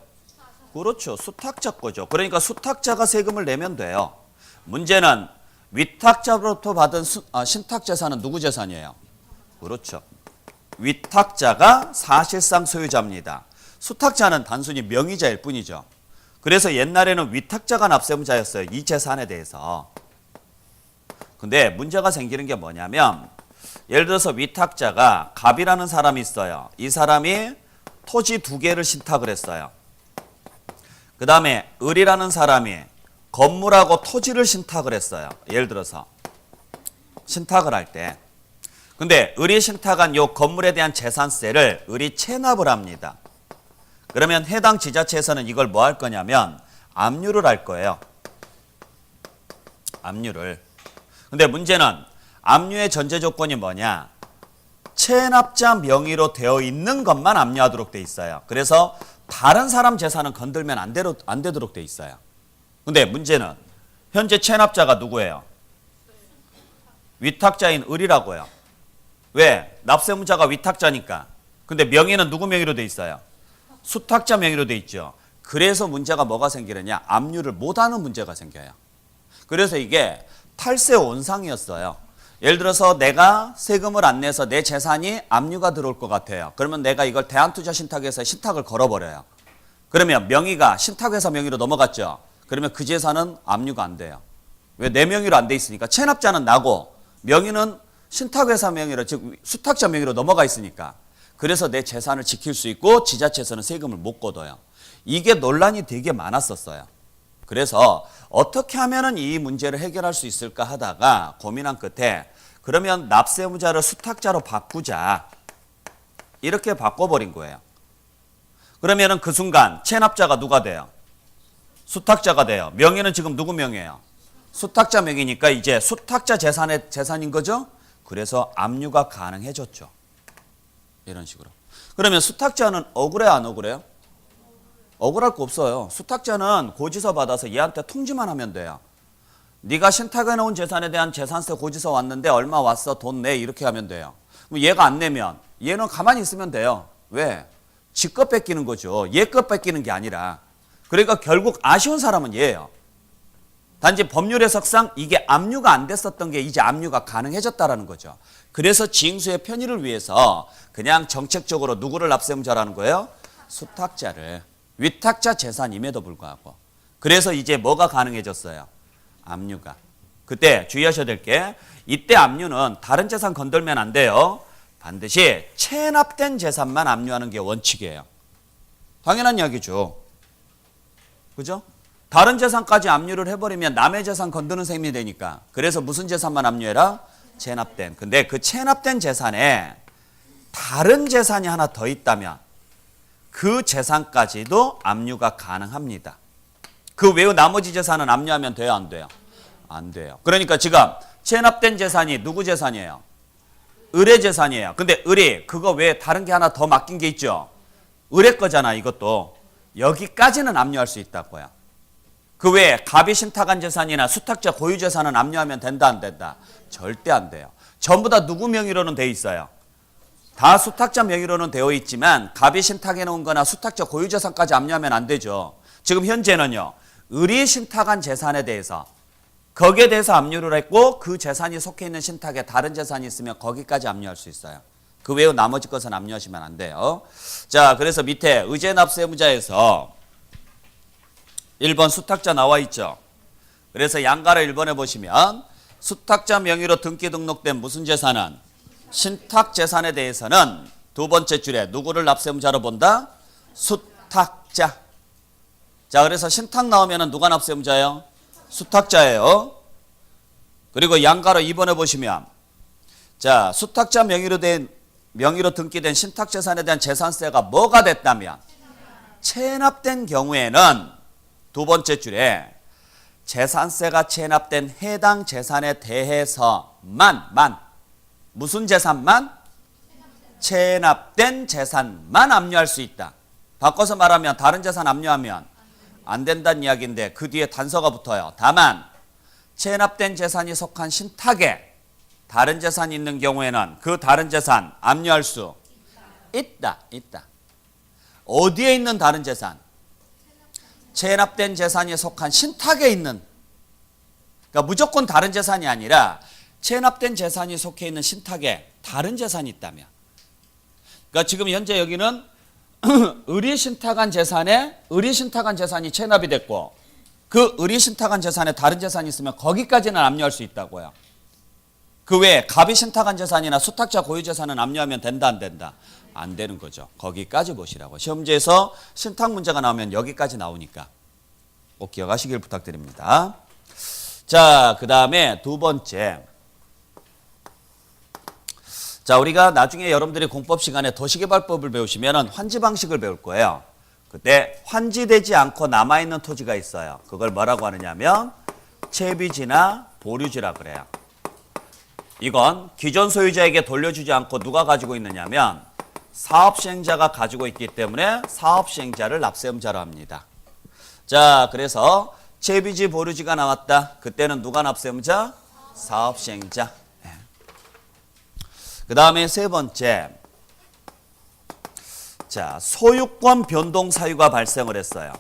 Speaker 1: 그렇죠. 수탁자 거죠. 그러니까 수탁자가 세금을 내면 돼요. 문제는 위탁자로부터 받은 신탁재산은 누구 재산이에요? 그렇죠. 위탁자가 사실상 소유자입니다. 수탁자는 단순히 명의자일 뿐이죠. 그래서 옛날에는 위탁자가 납세의무자였어요. 이 재산에 대해서. 근데 문제가 생기는 게 뭐냐면 예를 들어서 위탁자가 갑이라는 사람이 있어요. 이 사람이 토지 2개를 신탁을 했어요. 그 다음에 을이라는 사람이 건물하고 토지를 신탁을 했어요. 예를 들어서 신탁을 할 때. 근데 을이 신탁한 요 건물에 대한 재산세를 을이 체납을 합니다. 그러면 해당 지자체에서는 이걸 뭐 할 거냐면 압류를 할 거예요. 압류를. 근데 문제는 압류의 전제 조건이 뭐냐? 체납자 명의로 되어 있는 것만 압류하도록 돼 있어요. 그래서 다른 사람 재산은 건들면 안 되도록 돼 있어요. 근데 문제는 현재 체납자가 누구예요? 위탁자인 을이라고요. 왜? 납세의무자가 위탁자니까. 근데 명의는 누구 명의로 돼 있어요? 수탁자 명의로 돼 있죠. 그래서 문제가 뭐가 생기느냐? 압류를 못하는 문제가 생겨요. 그래서 이게 탈세 온상이었어요. 예를 들어서 내가 세금을 안 내서 내 재산이 압류가 들어올 것 같아요. 그러면 내가 이걸 대한투자신탁에서 신탁을 걸어버려요. 그러면 명의가 신탁회사 명의로 넘어갔죠. 그러면 그 재산은 압류가 안 돼요. 왜? 내 명의로 안 돼 있으니까. 체납자는 나고 명의는 신탁회사 명의로, 즉 수탁자 명의로 넘어가 있으니까. 그래서 내 재산을 지킬 수 있고 지자체에서는 세금을 못 걷어요. 이게 논란이 되게 많았었어요. 그래서 어떻게 하면은 이 문제를 해결할 수 있을까 하다가 고민한 끝에 그러면 납세의무자를 수탁자로 바꾸자. 이렇게 바꿔버린 거예요. 그러면은 그 순간 체납자가 누가 돼요? 수탁자가 돼요. 명의는 지금 누구 명의예요? 수탁자 명의니까 이제 수탁자 재산의 재산인 거죠? 그래서 압류가 가능해졌죠. 이런 식으로. 그러면 수탁자는 억울해 안 억울해요? 억울할 거 없어요. 수탁자는 고지서 받아서 얘한테 통지만 하면 돼요. 네가 신탁해 놓은 재산에 대한 재산세 고지서 왔는데 얼마 왔어? 돈 내. 이렇게 하면 돼요. 그럼 얘가 안 내면 얘는 가만히 있으면 돼요. 왜? 지 것 뺏기는 거죠. 얘 것 뺏기는 게 아니라. 그러니까 결국 아쉬운 사람은 얘예요. 단지 법률 해석상 이게 압류가 안 됐었던 게 이제 압류가 가능해졌다라는 거죠. 그래서 징수의 편의를 위해서 그냥 정책적으로 누구를 납세의무자라는 거예요? 수탁자를. 위탁자 재산임에도 불구하고. 그래서 이제 뭐가 가능해졌어요? 압류가. 그때 주의하셔야 될 게 이때 압류는 다른 재산 건들면 안 돼요. 반드시 체납된 재산만 압류하는 게 원칙이에요. 당연한 이야기죠. 그죠? 다른 재산까지 압류를 해버리면 남의 재산 건드는 셈이 되니까. 그래서 무슨 재산만 압류해라? 체납된. 근데 그 체납된 재산에 다른 재산이 하나 더 있다면 그 재산까지도 압류가 가능합니다. 그 외의 나머지 재산은 압류하면 돼요, 안 돼요? 안 돼요. 그러니까 지금 체납된 재산이 누구 재산이에요? 을의 재산이에요. 근데 을이 그거 외에 다른 게 하나 더 맡긴 게 있죠? 을의 거잖아, 이것도. 여기까지는 압류할 수 있다고요. 그 외에 갑이 신탁한 재산이나 수탁자 고유 재산은 압류하면 된다, 안 된다? 절대 안 돼요. 전부 다 누구 명의로는 돼 있어요? 다 수탁자 명의로는 되어 있지만 갑이 신탁해 놓은 거나 수탁자 고유 재산까지 압류하면 안 되죠. 지금 현재는요. 을이 신탁한 재산에 대해서 거기에 대해서 압류를 했고 그 재산이 속해 있는 신탁에 다른 재산이 있으면 거기까지 압류할 수 있어요. 그 외에 나머지 것은 압류하시면 안 돼요. 자, 그래서 밑에 의제납세의무자에서 1번 수탁자 나와 있죠. 그래서 양가를 1번에 보시면 수탁자 명의로 등기 등록된 무슨 재산은 신탁 재산에 대해서는 두 번째 줄에 누구를 납세의무자로 본다? 수탁자. 자, 그래서 신탁 나오면 누가 납세의무자예요? 수탁자예요. 그리고 양가로 2번에 보시면 자, 수탁자 명의로 등기된 신탁 재산에 대한 재산세가 뭐가 됐다면 체납된 경우에는 두 번째 줄에 재산세가 체납된 해당 재산에 대해서만 무슨 재산만? 체납된 재산만 압류할 수 있다. 바꿔서 말하면 다른 재산 압류하면 안 된다는 이야기인데 그 뒤에 단서가 붙어요. 다만 체납된 재산이 속한 신탁에 다른 재산이 있는 경우에는 그 다른 재산 압류할 수 있다. 어디에 있는 다른 재산? 체납된 재산이 속한 신탁에 있는, 그러니까 무조건 다른 재산이 아니라 체납된 재산이 속해 있는 신탁에 다른 재산이 있다면, 그러니까 지금 현재 여기는 을이 신탁한 재산이 체납이 됐고 그 을이 신탁한 재산에 다른 재산이 있으면 거기까지는 압류할 수 있다고요. 그 외에 갑이 신탁한 재산이나 수탁자 고유 재산은 압류하면 된다, 안 된다? 안 되는 거죠. 거기까지 보시라고. 시험지에서 신탁 문제가 나오면 여기까지 나오니까 꼭 기억하시길 부탁드립니다. 자, 그 다음에 두 번째. 자, 우리가 나중에 여러분들이 공법 시간에 도시개발법을 배우시면 환지 방식을 배울 거예요. 그때 환지되지 않고 남아있는 토지가 있어요. 그걸 뭐라고 하느냐면 채비지나 보류지라 그래요. 이건 기존 소유자에게 돌려주지 않고 누가 가지고 있느냐면 사업시행자가 가지고 있기 때문에 사업시행자를 납세의무자로 합니다. 자, 그래서 채비지 보류지가 나왔다. 그때는 누가 납세의무자? 사업시행자. 그 다음에 세 번째. 자, 소유권 변동 사유가 발생을 했어요.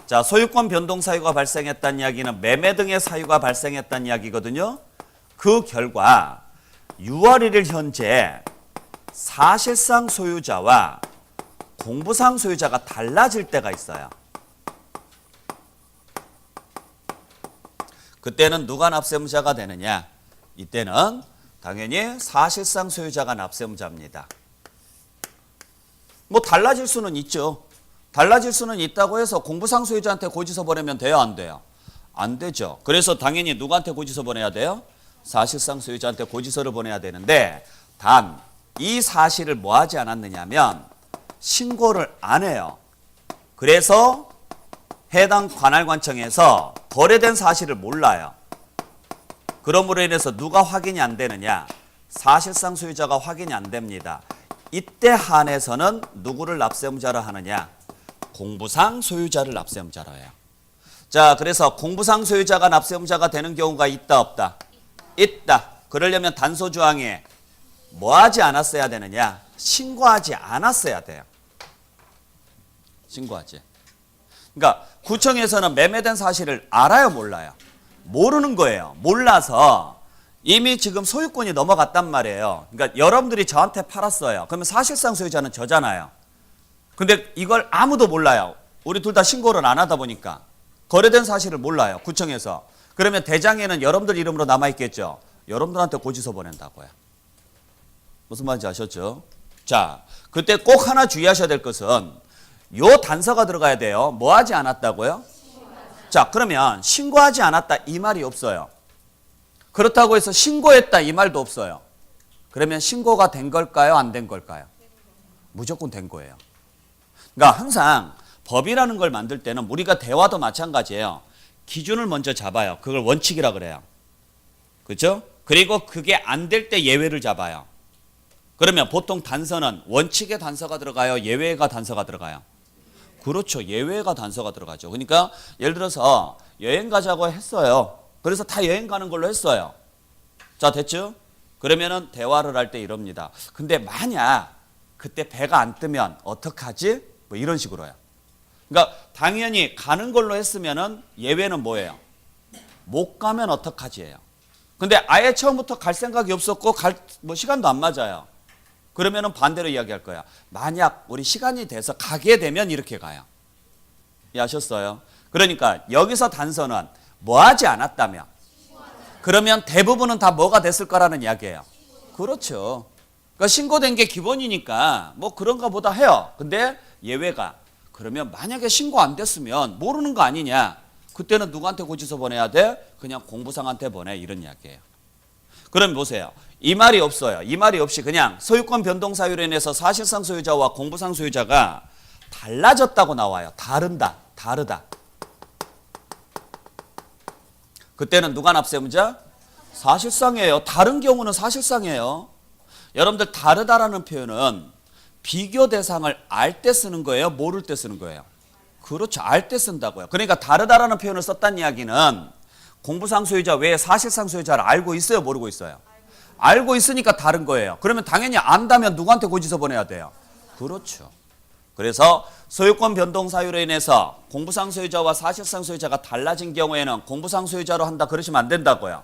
Speaker 1: 자, 소유권 변동 사유가 발생했다는 이야기는 매매 등의 사유가 발생했다는 이야기거든요. 그 결과 6월 1일 현재 사실상 소유자와 공부상 소유자가 달라질 때가 있어요. 그때는 누가 납세의무자가 되느냐? 이때는 당연히 사실상 소유자가 납세의무자입니다. 뭐 달라질 수는 있죠. 달라질 수는 있다고 해서 공부상 소유자한테 고지서 보내면 돼요, 안 돼요? 안 되죠. 그래서 당연히 누구한테 고지서 보내야 돼요? 사실상 소유자한테 고지서를 보내야 되는데 단 이 사실을 뭐 하지 않았느냐면 신고를 안 해요. 그래서 해당 관할관청에서 거래된 사실을 몰라요. 그러므로 인해서 누가 확인이 안 되느냐? 사실상 소유자가 확인이 안 됩니다. 이때 한해서는 누구를 납세의무자로 하느냐? 공부상 소유자를 납세의무자로 해요. 자, 그래서 공부상 소유자가 납세의무자가 되는 경우가 있다, 없다? 있다. 그러려면 단서조항에 뭐 하지 않았어야 되느냐? 신고하지 않았어야 돼요. 신고하지. 그러니까 구청에서는 매매된 사실을 알아요, 몰라요? 모르는 거예요. 몰라서 이미 지금 소유권이 넘어갔단 말이에요. 그러니까 여러분들이 저한테 팔았어요. 그러면 사실상 소유자는 저잖아요. 근데 이걸 아무도 몰라요. 우리 둘 다 신고를 안 하다 보니까. 거래된 사실을 몰라요, 구청에서. 그러면 대장에는 여러분들 이름으로 남아있겠죠. 여러분들한테 고지서 보낸다고요. 무슨 말인지 아셨죠? 자, 그때 꼭 하나 주의하셔야 될 것은 요 단서가 들어가야 돼요. 뭐 하지 않았다고요? 자, 그러면 신고하지 않았다 이 말이 없어요. 그렇다고 해서 신고했다 이 말도 없어요. 그러면 신고가 된 걸까요? 안 된 걸까요? 무조건 된 거예요. 그러니까 항상 법이라는 걸 만들 때는 우리가 대화도 마찬가지예요. 기준을 먼저 잡아요. 그걸 원칙이라 그래요. 그렇죠? 그리고 그게 안 될 때 예외를 잡아요. 그러면 보통 단서는 원칙의 단서가 들어가요? 예외가 단서가 들어가요? 그렇죠. 예외가 단서가 들어가죠. 그러니까 예를 들어서 여행 가자고 했어요. 그래서 다 여행 가는 걸로 했어요. 자, 됐죠? 그러면은 대화를 할 때 이럽니다. 근데 만약 그때 배가 안 뜨면 어떡하지? 뭐 이런 식으로 해요. 그러니까 당연히 가는 걸로 했으면은 예외는 뭐예요? 못 가면 어떡하지예요. 근데 아예 처음부터 갈 생각이 없었고 뭐 시간도 안 맞아요. 그러면은 반대로 이야기할 거야. 만약 우리 시간이 돼서 가게 되면 이렇게 가요. 이해하셨어요? 그러니까 여기서 단서는 뭐 하지 않았다면 그러면 대부분은 다 뭐가 됐을 거라는 이야기예요. 그렇죠. 그러니까 신고된 게 기본이니까 뭐 그런가 보다 해요. 근데 예외가 그러면 만약에 신고 안 됐으면 모르는 거 아니냐. 그때는 누구한테 고지서 보내야 돼? 그냥 공부상한테 보내 이런 이야기예요. 그럼 보세요. 이 말이 없어요. 이 말이 없이 그냥 소유권 변동 사유로 인해서 사실상 소유자와 공부상 소유자가 달라졌다고 나와요. 다르다. 그때는 누가 납세의무자? 사실상이에요. 다른 경우는 사실상이에요. 여러분들 다르다라는 표현은 비교 대상을 알 때 쓰는 거예요? 모를 때 쓰는 거예요? 그렇죠. 알 때 쓴다고요. 그러니까 다르다라는 표현을 썼다는 이야기는 공부상 소유자 외에 사실상 소유자를 알고 있어요? 모르고 있어요? 알고 있으니까 다른 거예요. 그러면 당연히 안다면 누구한테 고지서 보내야 돼요? 그렇죠. 그래서 소유권 변동 사유로 인해서 공부상 소유자와 사실상 소유자가 달라진 경우에는 공부상 소유자로 한다 그러시면 안 된다고요.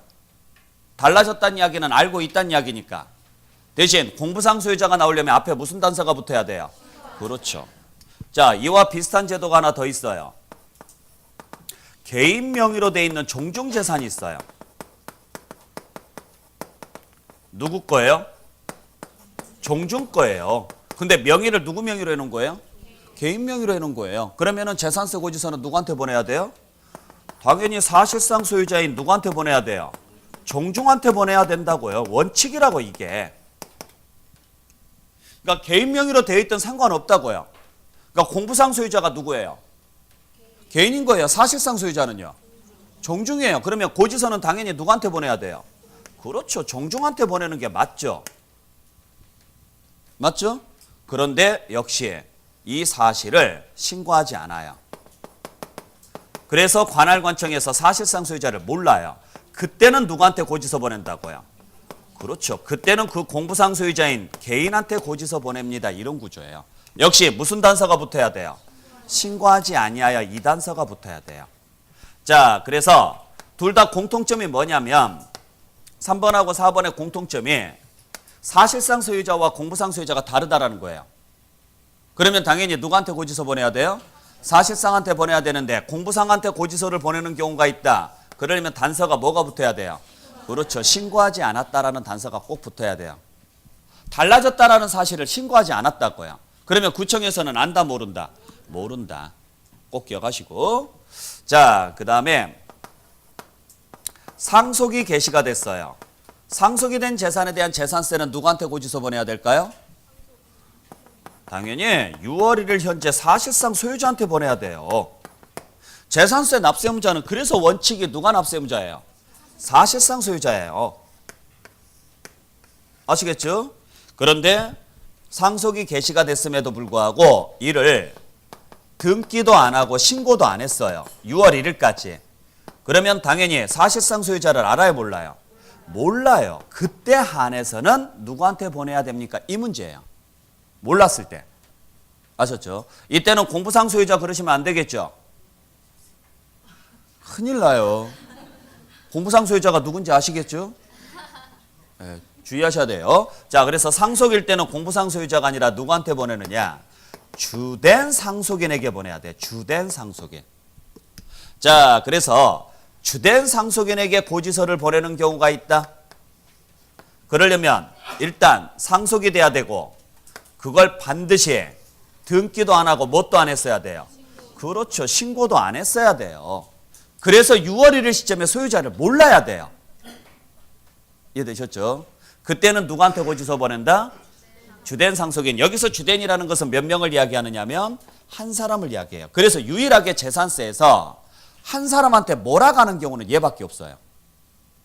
Speaker 1: 달라졌다는 이야기는 알고 있다는 이야기니까. 대신 공부상 소유자가 나오려면 앞에 무슨 단서가 붙어야 돼요? 그렇죠. 자, 이와 비슷한 제도가 하나 더 있어요. 개인 명의로 돼 있는 종중재산이 있어요. 누구 거예요? 종중 거예요. 근데 명의를 누구 명의로 해놓은 거예요? 개인 명의로 해놓은 거예요. 그러면은 재산세 고지서는 누구한테 보내야 돼요? 당연히 사실상 소유자인 누구한테 보내야 돼요? 종중한테 보내야 된다고요. 원칙이라고 이게. 그러니까 개인 명의로 되어 있던 상관없다고요. 그러니까 공부상 소유자가 누구예요? 개인인 거예요. 사실상 소유자는요? 종중이에요. 그러면 고지서는 당연히 누구한테 보내야 돼요? 그렇죠. 종중한테 보내는 게 맞죠. 맞죠? 그런데 역시 이 사실을 신고하지 않아요. 그래서 관할관청에서 사실상 소유자를 몰라요. 그때는 누구한테 고지서 보낸다고요? 그렇죠. 그때는 그 공부상 소유자인 개인한테 고지서 보냅니다. 이런 구조예요. 역시 무슨 단서가 붙어야 돼요? 신고하지 아니하여 이 단서가 붙어야 돼요. 자, 그래서 둘 다 공통점이 뭐냐면 3번하고 4번의 공통점이 사실상 소유자와 공부상 소유자가 다르다라는 거예요. 그러면 당연히 누구한테 고지서 보내야 돼요? 사실상한테 보내야 되는데 공부상한테 고지서를 보내는 경우가 있다. 그러려면 단서가 뭐가 붙어야 돼요? 그렇죠. 신고하지 않았다라는 단서가 꼭 붙어야 돼요. 달라졌다라는 사실을 신고하지 않았다고요. 그러면 구청에서는 안다 모른다? 모른다. 꼭 기억하시고. 자, 그 다음에 상속이 개시가 됐어요. 상속이 된 재산에 대한 재산세는 누구한테 고지서 보내야 될까요? 당연히 6월 1일 현재 사실상 소유자한테 보내야 돼요. 재산세 납세의무자는 그래서 원칙이 누가 납세의무자예요? 사실상 소유자예요. 아시겠죠? 그런데 상속이 개시가 됐음에도 불구하고 이를 등기도 안 하고 신고도 안 했어요. 6월 1일까지. 그러면 당연히 사실상 소유자를 알아요, 몰라요? 몰라요. 그때 한해서는 누구한테 보내야 됩니까? 이 문제예요. 몰랐을 때. 아셨죠? 이때는 공부상 소유자 그러시면 안 되겠죠? 큰일 나요. 공부상 소유자가 누군지 아시겠죠? 네, 주의하셔야 돼요. 자, 그래서 상속일 때는 공부상 소유자가 아니라 누구한테 보내느냐? 주된 상속인에게 보내야 돼. 주된 상속인. 자, 그래서 주된 상속인에게 고지서를 보내는 경우가 있다. 그러려면 일단 상속이 돼야 되고 그걸 반드시 등기도 안 하고 뭣도 안 했어야 돼요. 그렇죠. 신고도 안 했어야 돼요. 그래서 6월 1일 시점에 소유자를 몰라야 돼요. 이해되셨죠? 그때는 누구한테 고지서 보낸다? 주된 상속인. 여기서 주된이라는 것은 몇 명을 이야기하느냐면 한 사람을 이야기해요. 그래서 유일하게 재산세에서 한 사람한테 몰아가는 경우는 얘밖에 없어요.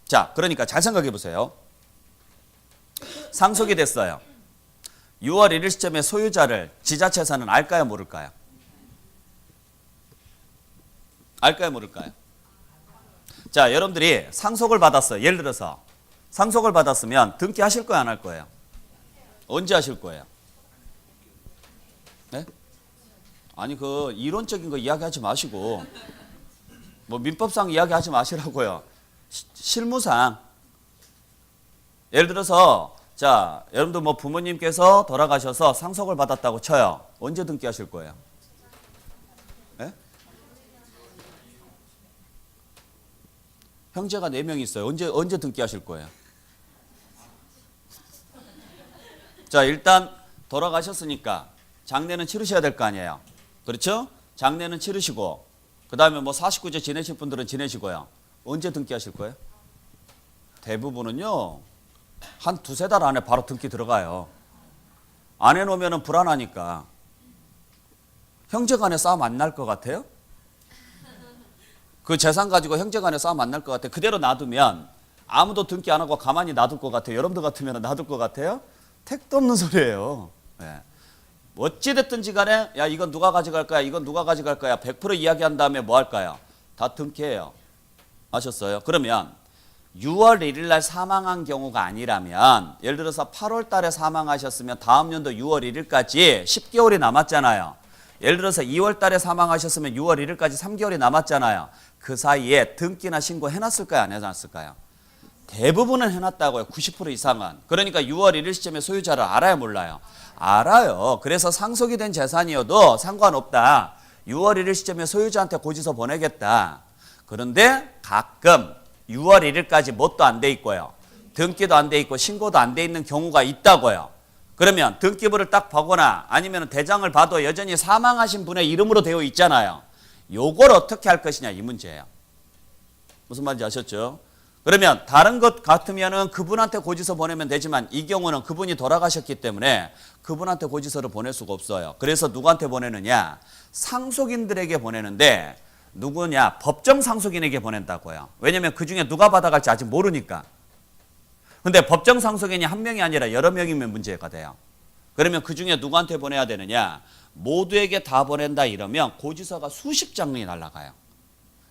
Speaker 1: 자, 그러니까 잘 생각해 보세요. 상속이 됐어요. 6월 1일 시점에 소유자를 지자체에서는 알까요, 모를까요? 알까요, 모를까요? 자, 여러분들이 상속을 받았어요. 예를 들어서 상속을 받았으면 등기하실 거예요, 안 할 거예요? 언제 하실 거예요? 네? 아니, 그 이론적인 거 이야기하지 마시고 뭐 민법상 이야기하지 마시라고요. 실무상. 예를 들어서 자, 여러분들 뭐 부모님께서 돌아가셔서 상속을 받았다고 쳐요. 언제 등기하실 거예요? 네? 형제가 4명 있어요. 언제 등기하실 거예요? 자, 일단 돌아가셨으니까 장례는 치르셔야 될 거 아니에요. 그렇죠? 장례는 치르시고 그 다음에 뭐 49제 지내실 분들은 지내시고요. 언제 등기하실 거예요? 대부분은요. 한 2-3달 안에 바로 등기 들어가요. 안 해놓으면 불안하니까. 형제간에 싸움 안 날 것 같아요? 그 재산 가지고 형제간에 싸움 안 날 것 같아요. 그대로 놔두면 아무도 등기 안 하고 가만히 놔둘 것 같아요. 여러분들 같으면 놔둘 것 같아요? 택도 없는 소리예요. 네. 어찌됐든지 간에 야 이건 누가 가져갈 거야, 이건 누가 가져갈 거야 100% 이야기한 다음에 뭐 할까요? 다 등기해요. 아셨어요? 그러면 6월 1일 날 사망한 경우가 아니라면 예를 들어서 8월 달에 사망하셨으면 다음 연도 6월 1일까지 10개월이 남았잖아요. 예를 들어서 2월 달에 사망하셨으면 6월 1일까지 3개월이 남았잖아요. 그 사이에 등기나 신고 해놨을까요? 안 해놨을까요? 대부분은 해놨다고요. 90% 이상은. 그러니까 6월 1일 시점에 소유자를 알아요, 몰라요? 알아요. 그래서 상속이 된 재산이어도 상관없다. 6월 1일 시점에 소유자한테 고지서 보내겠다. 그런데 가끔 6월 1일까지 뭣도 안 돼 있고요. 등기도 안 돼 있고 신고도 안 돼 있는 경우가 있다고요. 그러면 등기부를 딱 보거나 아니면 대장을 봐도 여전히 사망하신 분의 이름으로 되어 있잖아요. 요걸 어떻게 할 것이냐 이 문제예요. 무슨 말인지 아셨죠? 그러면 다른 것 같으면은 그분한테 고지서 보내면 되지만 이 경우는 그분이 돌아가셨기 때문에 그분한테 고지서를 보낼 수가 없어요. 그래서 누구한테 보내느냐? 상속인들에게 보내는데 누구냐? 법정 상속인에게 보낸다고요. 왜냐하면 그 중에 누가 받아갈지 아직 모르니까. 근데 법정 상속인이 한 명이 아니라 여러 명이면 문제가 돼요. 그러면 그 중에 누구한테 보내야 되느냐? 모두에게 다 보낸다 이러면 고지서가 수십 장이 날아가요.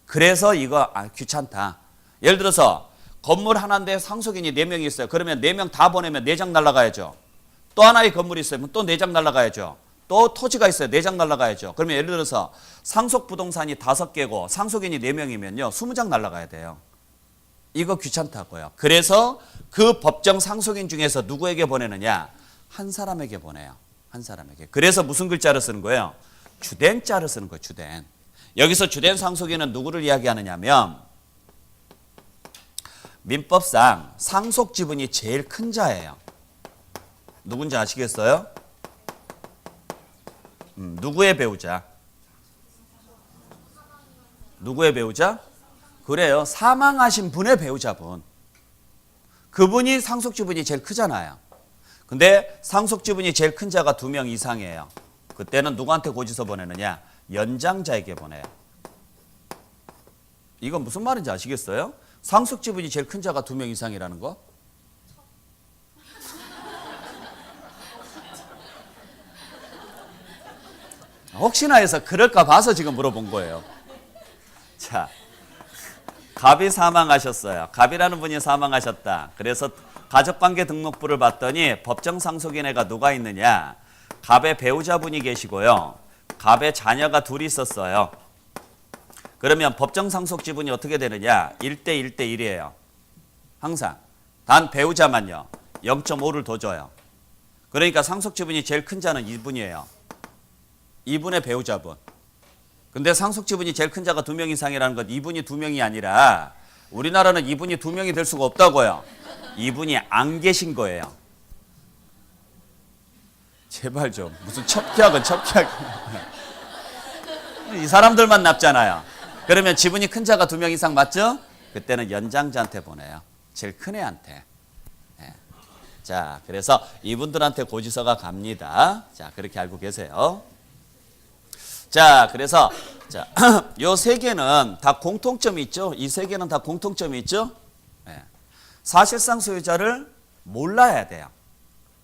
Speaker 1: 그래서 이거 귀찮다. 예를 들어서 건물 하나인데 상속인이 4명이 있어요. 그러면 4명 다 보내면 4장 날아가야죠. 또 하나의 건물이 있어요. 또 4장 날아가야죠. 또 토지가 있어요. 4장 날아가야죠. 그러면 예를 들어서 상속 부동산이 5개고 상속인이 4명이면요. 20장 날아가야 돼요. 이거 귀찮다고요. 그래서 그 법정 상속인 중에서 누구에게 보내느냐? 한 사람에게 보내요. 한 사람에게. 그래서 무슨 글자를 쓰는 거예요? 주된자를 쓰는 거예요. 주된. 여기서 주된 상속인은 누구를 이야기하느냐면 민법상 상속 지분이 제일 큰 자예요. 누군지 아시겠어요? 누구의 배우자? 누구의 배우자? 그래요. 사망하신 분의 배우자분. 그분이 상속지분이 제일 크잖아요. 근데 상속지분이 제일 큰 자가 2명 이상이에요. 그때는 누구한테 고지서 보내느냐? 연장자에게 보내요. 이건 무슨 말인지 아시겠어요? 상속지분이 제일 큰 자가 2명 이상이라는 거? 혹시나 해서 그럴까 봐서 지금 물어본 거예요. 자, 갑이 사망하셨어요. 갑이라는 분이 사망하셨다. 그래서 가족관계 등록부를 봤더니 법정상속인애가 누가 있느냐? 갑의 배우자분이 계시고요. 갑의 자녀가 둘이 있었어요. 그러면 법정상속 지분이 어떻게 되느냐? 1대 1대 1이에요. 항상. 단 배우자만요. 0.5를 더 줘요. 그러니까 상속 지분이 제일 큰 자는 이분이에요. 이분의 배우자분. 근데 상속 지분이 제일 큰 자가 2명 이상이라는 건 이분이 2명이 아니라 우리나라는 이분이 2명이 될 수가 없다고요. 이분이 안 계신 거예요. 제발 좀. 무슨 첩기학은 첩기학. 이 사람들만 납잖아요. 그러면 지분이 큰 자가 2명 이상 맞죠? 그때는 연장자한테 보내요. 제일 큰 애한테. 네. 자, 그래서 이분들한테 고지서가 갑니다. 자, 그렇게 알고 계세요. 자, 그래서 자, 요 세 개는 다 공통점이 있죠. 이 세 개는 다 공통점이 있죠. 네. 사실상 소유자를 몰라야 돼요.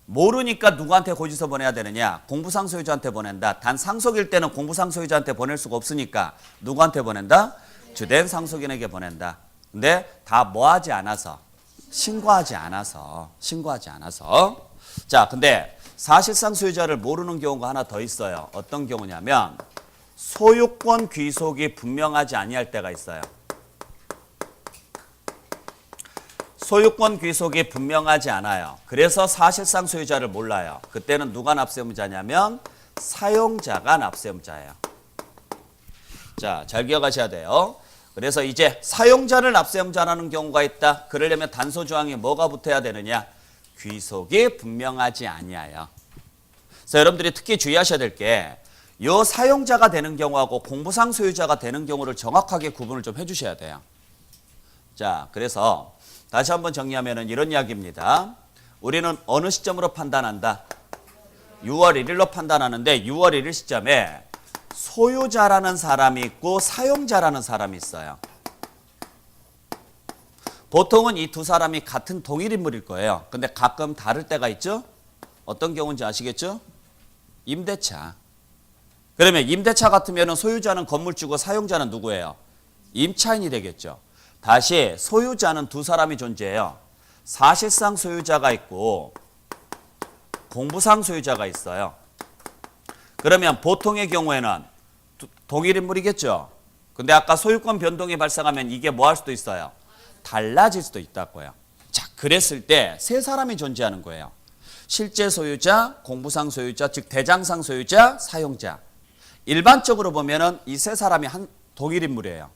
Speaker 1: 모르니까 누구한테 고지서 보내야 되느냐? 공부상 소유자한테 보낸다. 단 상속일 때는 공부상 소유자한테 보낼 수가 없으니까 누구한테 보낸다? 주된 상속인에게 보낸다. 근데 다 뭐하지 않아서 신고하지 않아서. 자, 근데 사실상 소유자를 모르는 경우가 하나 더 있어요. 어떤 경우냐면 소유권 귀속이 분명하지 아니할 때가 있어요. 소유권 귀속이 분명하지 않아요. 그래서 사실상 소유자를 몰라요. 그때는 누가 납세의무자냐면 사용자가 납세의무자예요. 자, 잘 기억하셔야 돼요. 그래서 이제 사용자를 납세의무자라는 경우가 있다. 그러려면 단서조항에 뭐가 붙어야 되느냐? 귀속이 분명하지 아니하여. 그래서 여러분들이 특히 주의하셔야 될 게 요 사용자가 되는 경우하고 공부상 소유자가 되는 경우를 정확하게 구분을 좀 해주셔야 돼요. 자, 그래서 다시 한번 정리하면 이런 이야기입니다. 우리는 어느 시점으로 판단한다? 6월 1일로 판단하는데 6월 1일 시점에 소유자라는 사람이 있고 사용자라는 사람이 있어요. 보통은 이 두 사람이 같은 동일 인물일 거예요. 근데 가끔 다를 때가 있죠? 어떤 경우인지 아시겠죠? 임대차. 그러면 임대차 같으면 소유자는 건물주고 사용자는 누구예요? 임차인이 되겠죠. 다시 소유자는 두 사람이 존재해요. 사실상 소유자가 있고 공부상 소유자가 있어요. 그러면 보통의 경우에는 동일 인물이겠죠. 근데 아까 소유권 변동이 발생하면 이게 뭐 할 수도 있어요? 달라질 수도 있다고요. 자, 그랬을 때 세 사람이 존재하는 거예요. 실제 소유자, 공부상 소유자, 즉 대장상 소유자, 사용자. 일반적으로 보면은 이 세 사람이 한 동일 인물이에요.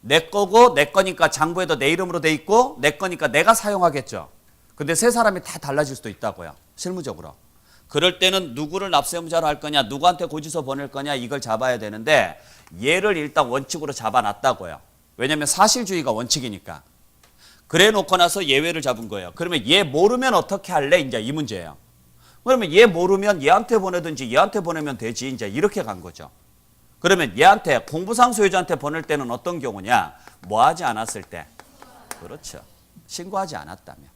Speaker 1: 내 거고 내 거니까 장부에도 내 이름으로 돼 있고 내 거니까 내가 사용하겠죠. 근데 세 사람이 다 달라질 수도 있다고요. 실무적으로. 그럴 때는 누구를 납세의무자로 할 거냐, 누구한테 고지서 보낼 거냐 이걸 잡아야 되는데 얘를 일단 원칙으로 잡아놨다고요. 왜냐하면 사실주의가 원칙이니까. 그래 놓고 나서 예외를 잡은 거예요. 그러면 얘 모르면 어떻게 할래? 이제 이 문제예요. 그러면 얘 모르면 얘한테 보내든지 얘한테 보내면 되지. 이제 이렇게 간 거죠. 그러면 얘한테 공부상 소유자한테 보낼 때는 어떤 경우냐? 뭐 하지 않았을 때? 그렇죠. 신고하지 않았다면.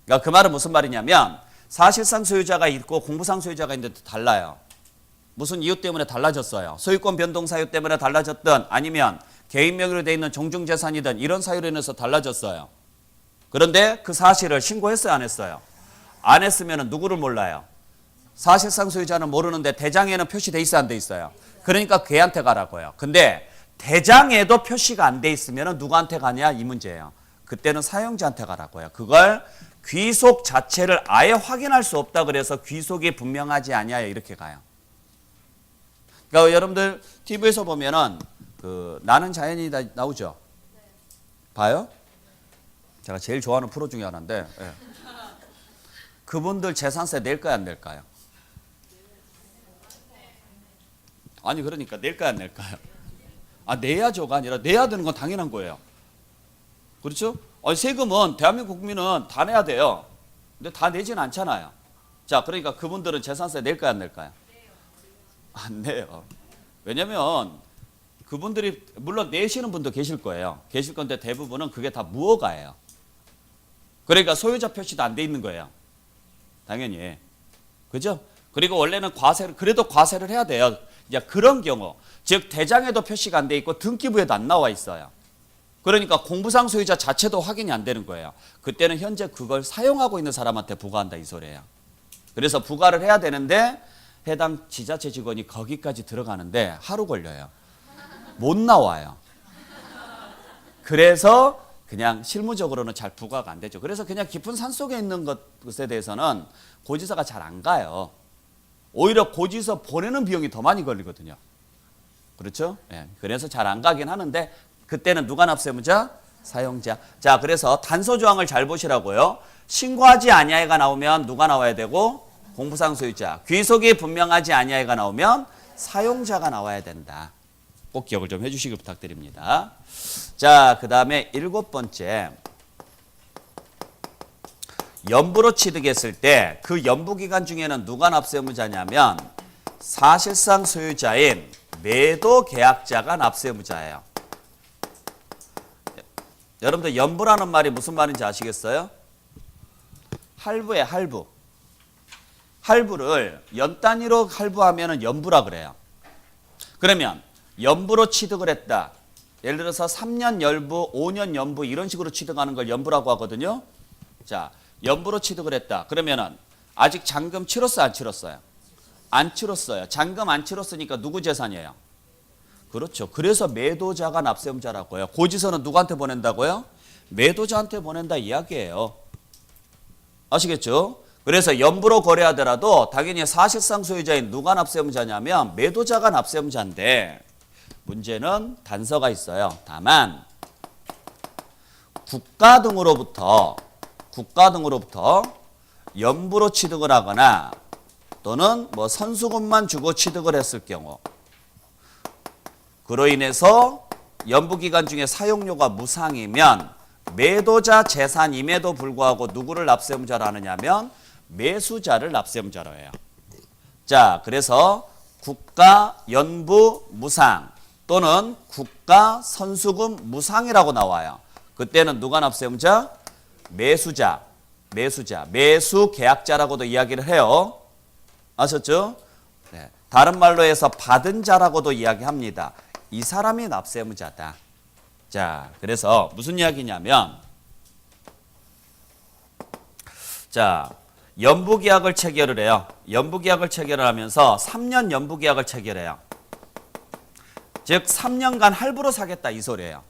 Speaker 1: 그러니까 그 말은 무슨 말이냐면 사실상 소유자가 있고 공부상 소유자가 있는데 달라요. 무슨 이유 때문에 달라졌어요? 소유권 변동 사유 때문에 달라졌든 아니면 개인 명의로 돼 있는 종중재산이든 이런 사유로 인해서 달라졌어요. 그런데 그 사실을 신고했어요? 안 했어요? 안 했으면 누구를 몰라요? 사실상 소유자는 모르는데 대장에는 표시돼 있어 안 돼 있어요? 그러니까 걔한테 가라고요. 근데 대장에도 표시가 안 돼 있으면 누구한테 가냐 이 문제예요. 그때는 사용자한테 가라고요. 그걸 귀속 자체를 아예 확인할 수 없다 그래서 귀속이 분명하지 아니하여 이렇게 가요. 그러니까 여러분들 TV에서 보면은 그 나는 자연이다 나오죠? 봐요? 제가 제일 좋아하는 프로 중에 하나인데 예. 그분들 재산세 낼까요 안 낼까요? 아니 그러니까 낼까요 안 낼까요? 내야죠가 아니라 내야 되는 건 당연한 거예요. 그렇죠? 세금은 대한민국 국민은 다 내야 돼요. 근데 다 내지는 않잖아요. 자, 그러니까 그분들은 재산세 낼까요, 안 낼까요? 안 내요. 왜냐면 그분들이 물론 내시는 분도 계실 거예요. 계실 건데 대부분은 그게 다 무허가예요. 그러니까 소유자 표시도 안 돼 있는 거예요. 당연히. 그죠? 그리고 원래는 과세를 그래도 과세를 해야 돼요. 이제 그런 경우 즉 대장에도 표시가 안 돼 있고 등기부에도 안 나와 있어요. 그러니까 공부상 소유자 자체도 확인이 안 되는 거예요. 그때는 현재 그걸 사용하고 있는 사람한테 부과한다 이 소리예요. 그래서 부과를 해야 되는데 해당 지자체 직원이 거기까지 들어가는데 하루 걸려요. 못 나와요. 그래서 그냥 실무적으로는 잘 부과가 안 되죠. 그래서 그냥 깊은 산속에 있는 것에 대해서는 고지서가 잘 안 가요. 오히려 고지서 보내는 비용이 더 많이 걸리거든요. 그렇죠? 예, 그래서 잘 안 가긴 하는데 그때는 누가 납세무자? 사용자. 자, 그래서 단서 조항을 잘 보시라고요. 신고하지 아니하여가 나오면 누가 나와야 되고 공부상 소유자. 귀속이 분명하지 아니하여가 나오면 사용자가 나와야 된다. 꼭 기억을 좀 해주시길 부탁드립니다. 자, 그 다음에 7번째. 연부로 취득했을 때 그 연부기간 중에는 누가 납세무자냐면 사실상 소유자인 매도 계약자가 납세무자예요. 여러분들 연부라는 말이 무슨 말인지 아시겠어요? 할부에 할부. 할부를 연 단위로 할부하면 연부라 그래요. 그러면 연부로 취득을 했다. 예를 들어서 3년 연부, 5년 연부 이런 식으로 취득하는 걸 연부라고 하거든요. 자, 연부로 취득을 했다. 그러면은 아직 잔금 치렀어요, 안 치렀어요? 안 치렀어요. 잔금 안 치렀으니까 누구 재산이에요? 그렇죠. 그래서 매도자가 납세무자라고요. 고지서는 누구한테 보낸다고요? 매도자한테 보낸다 이야기예요. 아시겠죠? 그래서 연부로 거래하더라도 당연히 사실상 소유자인 누가 납세무자냐면 매도자가 납세무자인데 문제는 단서가 있어요. 다만 국가 등으로부터 연부로 취득을 하거나 또는 뭐 선수금만 주고 취득을 했을 경우 그로 인해서 연부기간 중에 사용료가 무상이면 매도자 재산임에도 불구하고 누구를 납세무자로 하느냐면 매수자를 납세무자로 해요. 자, 그래서 국가 연부 무상 또는 국가 선수금 무상이라고 나와요. 그때는 누가 납세무자? 매수자, 매수 계약자라고도 이야기를 해요. 아셨죠? 네. 다른 말로 해서 받은 자라고도 이야기합니다. 이 사람이 납세무자다. 자, 그래서 무슨 이야기냐면 자, 연부계약을 체결을 해요. 연부계약을 체결을 하면서 3년 연부계약을 체결해요. 즉 3년간 할부로 사겠다 이 소리예요.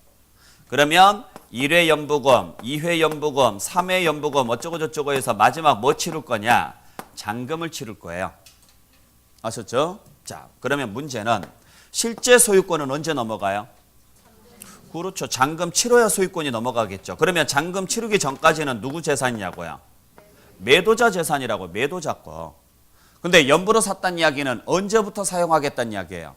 Speaker 1: 그러면 1회 연부금, 2회 연부금, 3회 연부금 어쩌고 저쩌고 해서 마지막 뭐 치를 거냐? 잔금을 치를 거예요. 아셨죠? 자, 그러면 문제는 실제 소유권은 언제 넘어가요? 그렇죠. 잔금 치러야 소유권이 넘어가겠죠. 그러면 잔금 치르기 전까지는 누구 재산이냐고요? 매도자 재산이라고, 매도자 거. 근데 연부로 샀다는 이야기는 언제부터 사용하겠다는 이야기예요?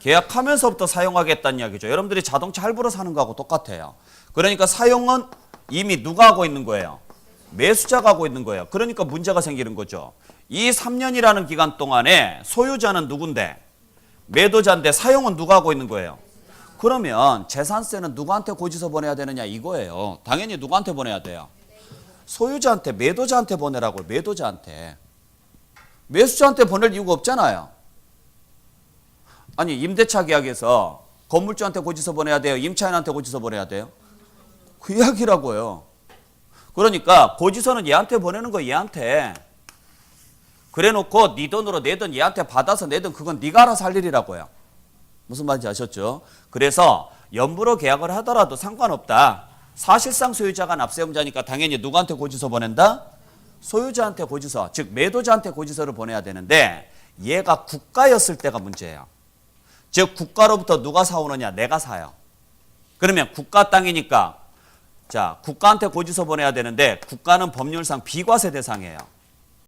Speaker 1: 계약하면서부터 사용하겠다는 이야기죠. 여러분들이 자동차 할부로 사는 거하고 똑같아요. 그러니까 사용은 이미 누가 하고 있는 거예요? 매수자가 하고 있는 거예요. 그러니까 문제가 생기는 거죠. 이 3년이라는 기간 동안에 소유자는 누군데? 매도자인데 사용은 누가 하고 있는 거예요? 그러면 재산세는 누구한테 고지서 보내야 되느냐 이거예요. 당연히 누구한테 보내야 돼요? 소유자한테, 매도자한테 보내라고요. 매도자한테. 매수자한테 보낼 이유가 없잖아요. 아니 임대차 계약에서 건물주한테 고지서 보내야 돼요? 임차인한테 고지서 보내야 돼요? 그 이야기라고요. 그러니까 고지서는 얘한테 보내는 거 얘한테. 그래놓고 네 돈으로 내든 얘한테 받아서 내든 그건 네가 알아서 할 일이라고요. 무슨 말인지 아셨죠? 그래서 연부로 계약을 하더라도 상관없다. 사실상 소유자가 납세무자니까 당연히 누구한테 고지서 보낸다? 소유자한테 고지서, 즉 매도자한테 고지서를 보내야 되는데 얘가 국가였을 때가 문제예요. 즉 국가로부터 누가 사오느냐? 내가 사요. 그러면 국가 땅이니까 자 국가한테 고지서 보내야 되는데 국가는 법률상 비과세 대상이에요.